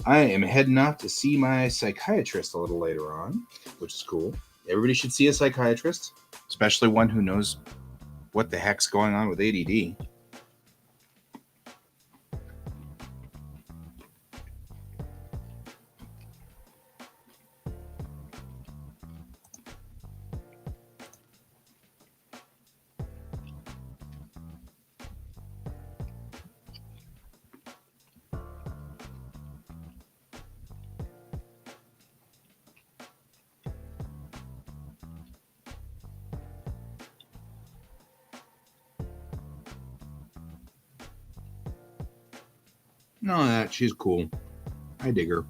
I am heading off to see my psychiatrist a little later on, which is cool. Everybody should see a psychiatrist, especially one who knows what the heck's going on with ADD. No, that she's cool. I dig her.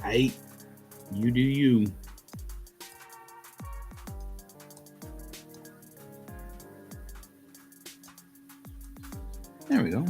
Hey, you do you. There we go.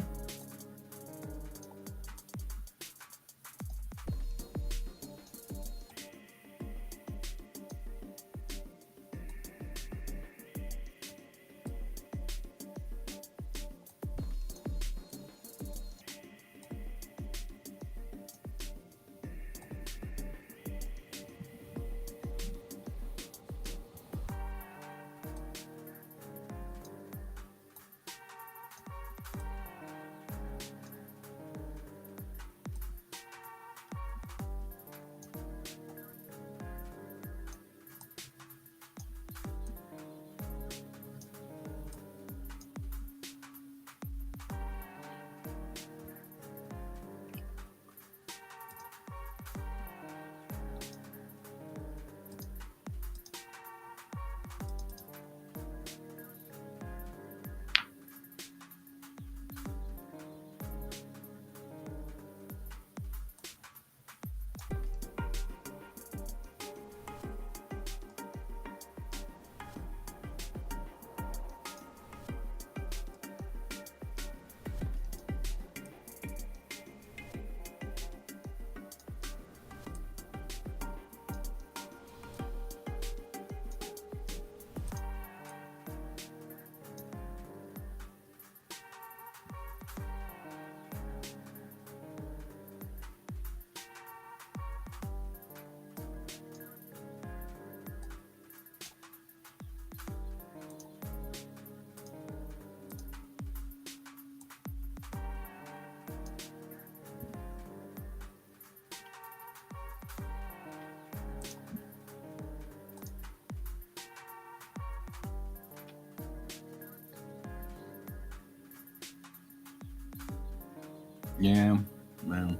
Yeah, well,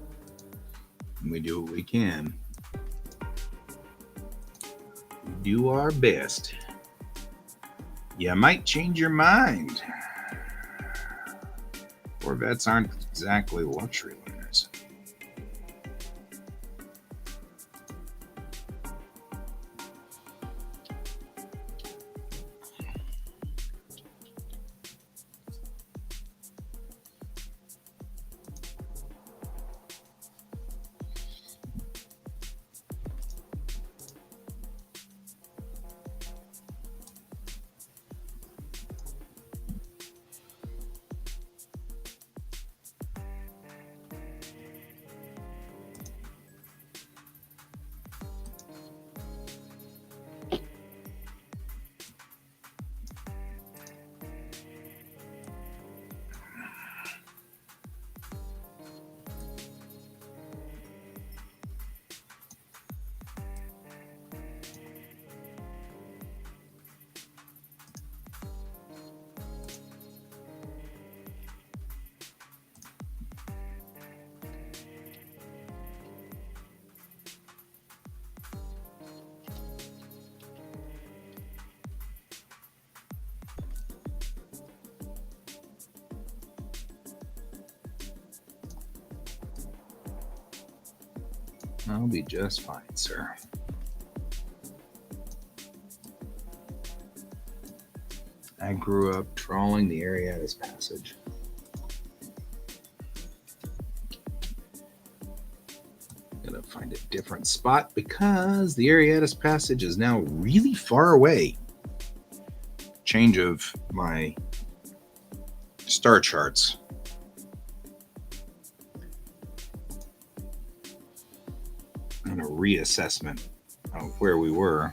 we do what we can. We do our best. You might change your mind. Corvettes aren't exactly luxury liners. I'll be just fine, sir. I grew up trawling the Ariatis Passage. Gonna find a different spot because the Ariatis Passage is now really far away. change of my star charts. And a reassessment of where we were,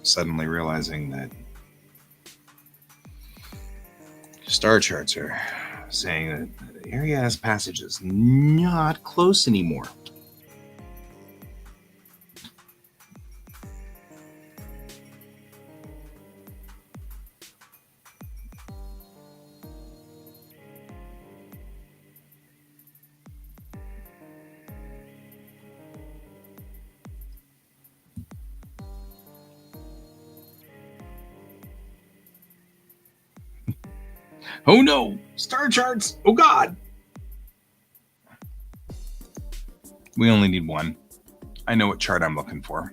suddenly realizing that star charts are saying that the Arias passage is not close anymore. Oh no! Star charts! Oh god! We only need one. I know what chart I'm looking for.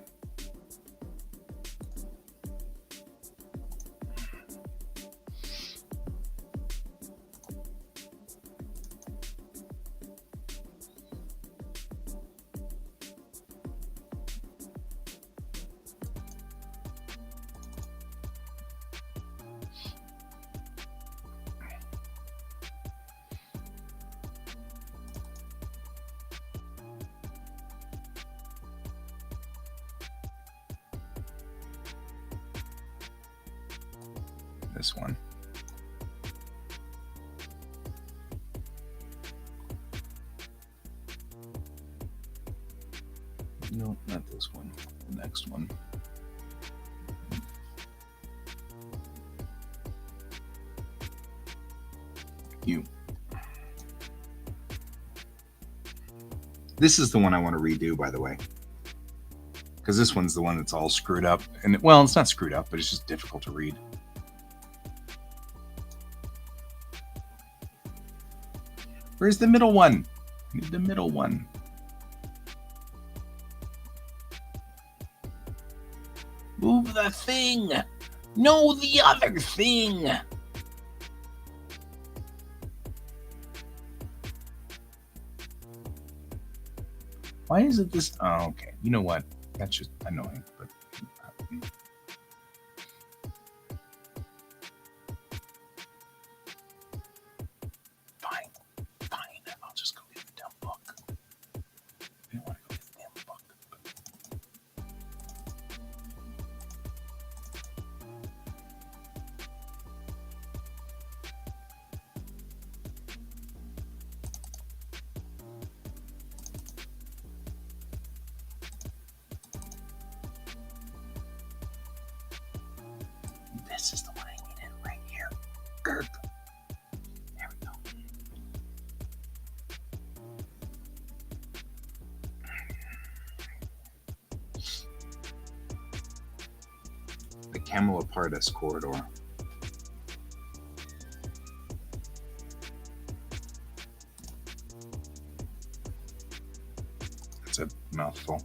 This one. No, not this one. The next one. You. This is the one I want to redo, by the way. Because this one's the one that's all screwed up. And, well, it's not screwed up, but it's just difficult to read. Where's the middle one? I need the middle one. Move the thing. No, the other thing. Why is it this? Oh, okay. You know what? That's just annoying. But fine. I'll just go get the damn book. I don't want to go get the damn book. This is the one I needed right here. Gurk. There we go. The Camelopardalis corridor. It's a mouthful.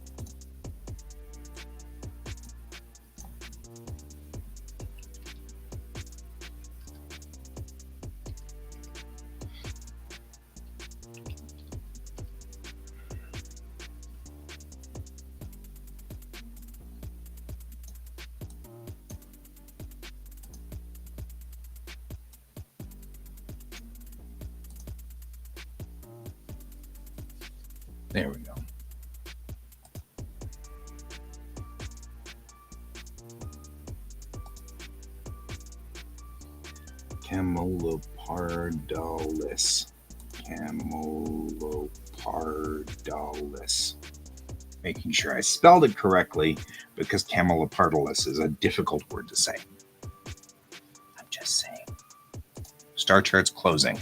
There we go. Camelopardalis. Camelopardalis. Making sure I spelled it correctly because Camelopardalis is a difficult word to say. I'm just saying. Star charts closing.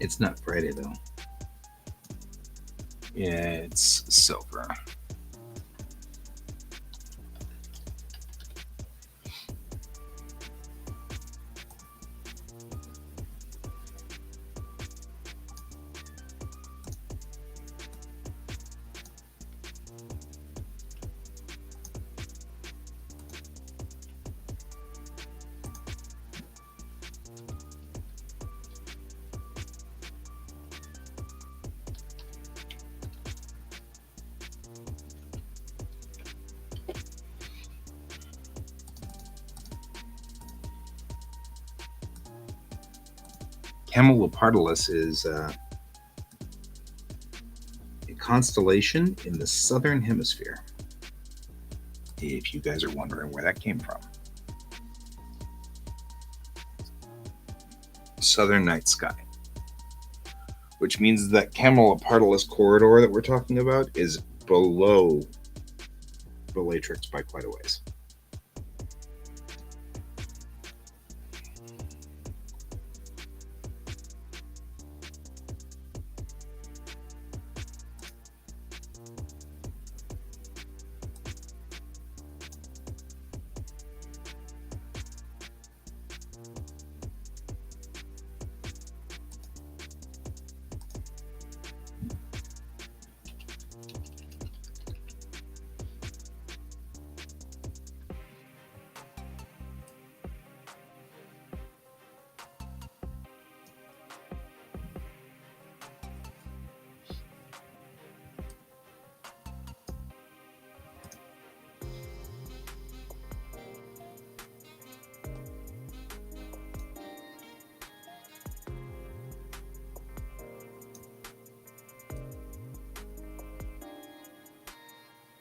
It's not Friday though. It's silver. Camelopardalis is a constellation in the southern hemisphere. If you guys are wondering where that came from. Southern night sky. Which means that Camelopardalis corridor that we're talking about is below Bellatrix by quite a ways.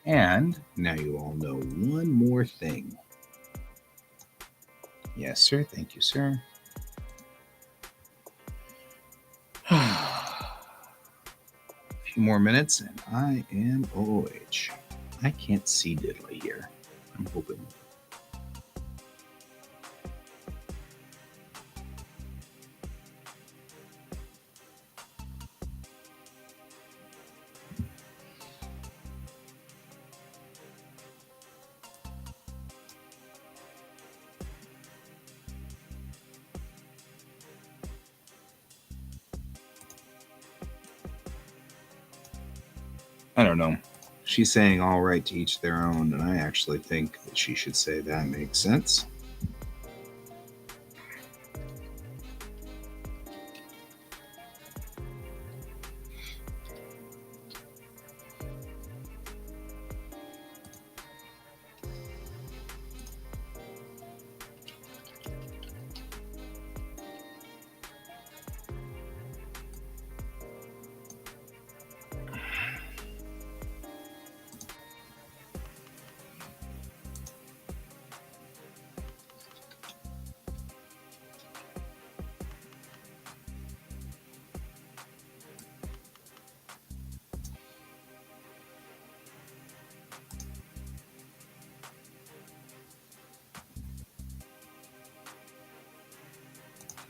And now you all know one more thing. Yes, sir. Thank you, sir. A few more minutes and I am OOH. I can't see diddly here. I'm hoping. I don't know. She's saying all right to each their own, and I actually think that she should say that makes sense.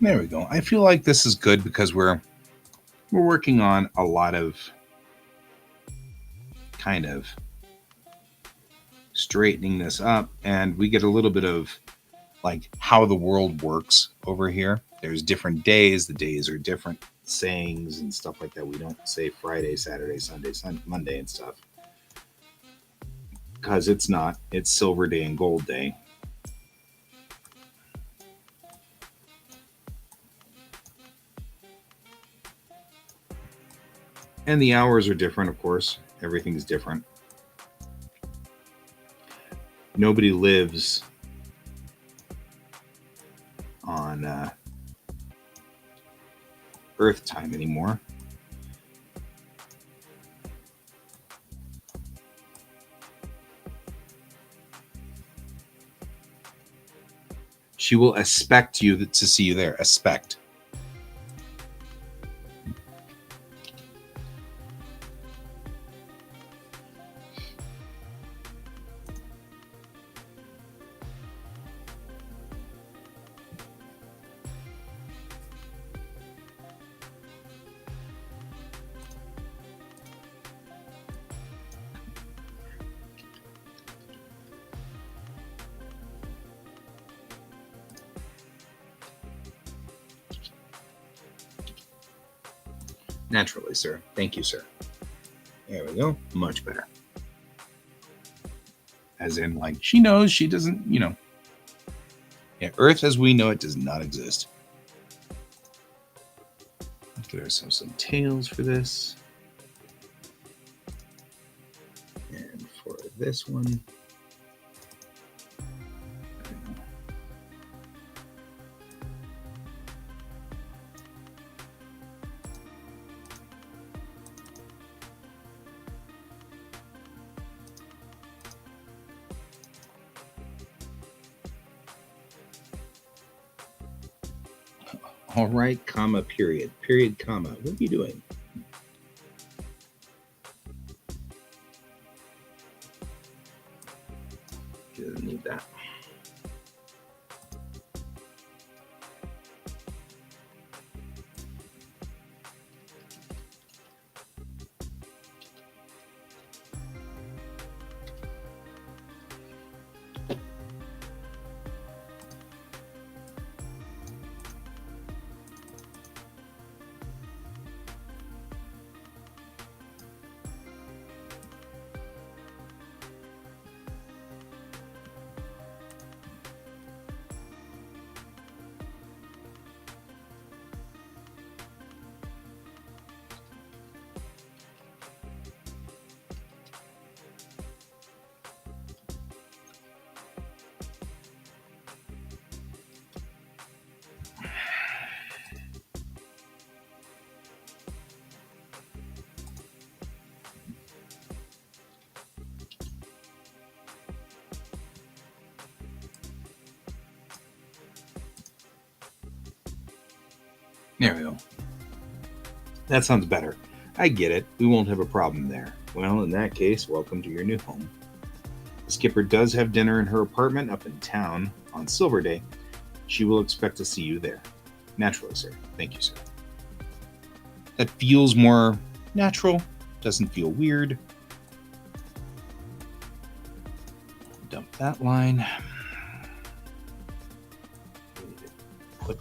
There we go. I feel like this is good because we're working on a lot of kind of straightening this up, and we get a little bit of like how the world works over here. There's different days. The days are different sayings and stuff like that. We don't say Friday, Saturday, Sunday, Monday and stuff. Because it's not. It's Silver Day and Gold Day. And the hours are different, of course. Everything's different. Nobody lives on Earth time anymore. She will expect you to see you there. Expect. Naturally, sir. Thank you, sir. There we go. Much better. As in, like, she knows she doesn't, Yeah, Earth as we know it does not exist. Let's get ourselves some tails for this. And for this one, all right, comma, period. Period, comma. What are you doing? Doesn't need that. There we go. That sounds better. I get it. We won't have a problem there. Well, in that case, welcome to your new home. The skipper does have dinner in her apartment up in town on Silver Day. She will expect to see you there. Naturally, sir. Thank you, sir. That feels more natural. Doesn't feel weird. Dump that line. Put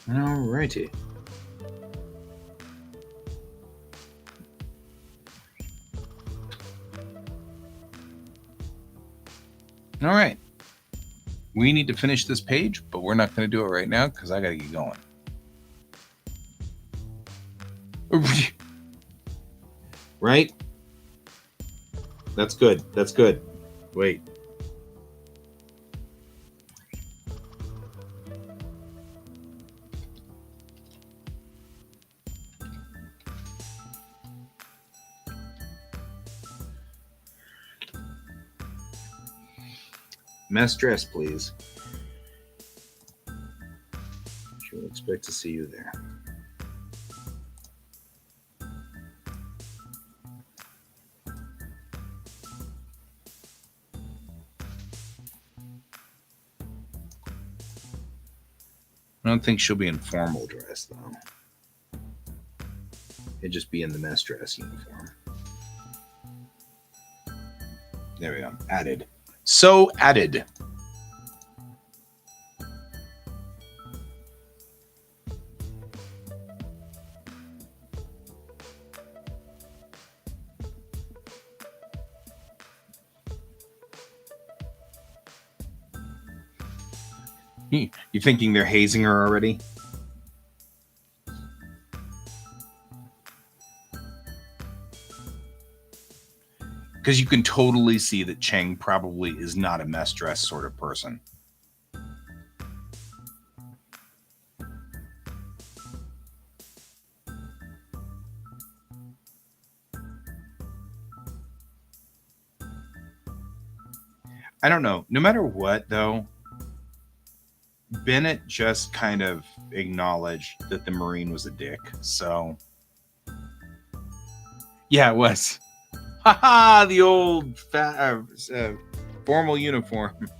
Alrighty. All right. We need to finish this page, but we're not going to do it right now because I got to get going. Right? That's good. That's good. Wait. Mess dress, please. She will expect to see you there. I don't think she'll be in formal dress, though. It'd just be in the mess dress uniform. There we go. Added. So added. You thinking they're hazing her already? Because you can totally see that Cheng probably is not a mess dress sort of person. I don't know. No matter what, though, Bennett just kind of acknowledged that the Marine was a dick. So, yeah, it was. Haha, the old formal uniform.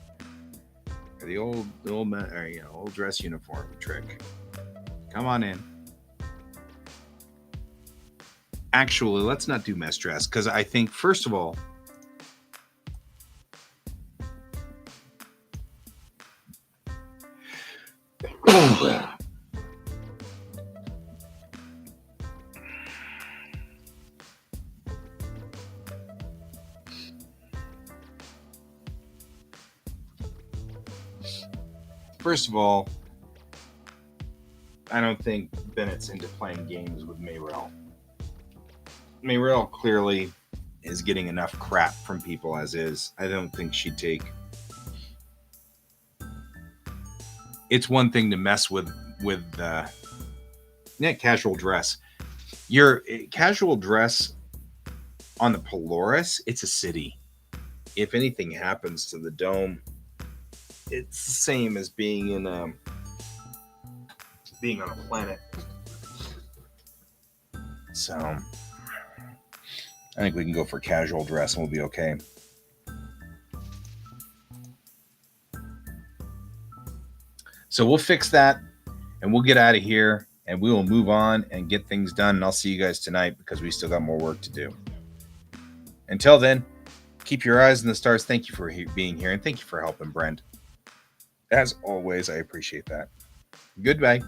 The old dress uniform trick. Come on in. Actually, let's not do mess dress because I think, first of all, I don't think Bennett's into playing games with Mayrel. Mayrel clearly is getting enough crap from people as is. I don't think she'd take. It's one thing to mess with casual dress. Your casual dress on the Polaris, it's a city. If anything happens to the dome, it's the same as being on a planet. So I think we can go for casual dress and we'll be okay. So we'll fix that and we'll get out of here and we will move on and get things done. And I'll see you guys tonight because we still got more work to do. Until then, keep your eyes on the stars. Thank you for being here and thank you for helping Brent. As always, I appreciate that. Goodbye.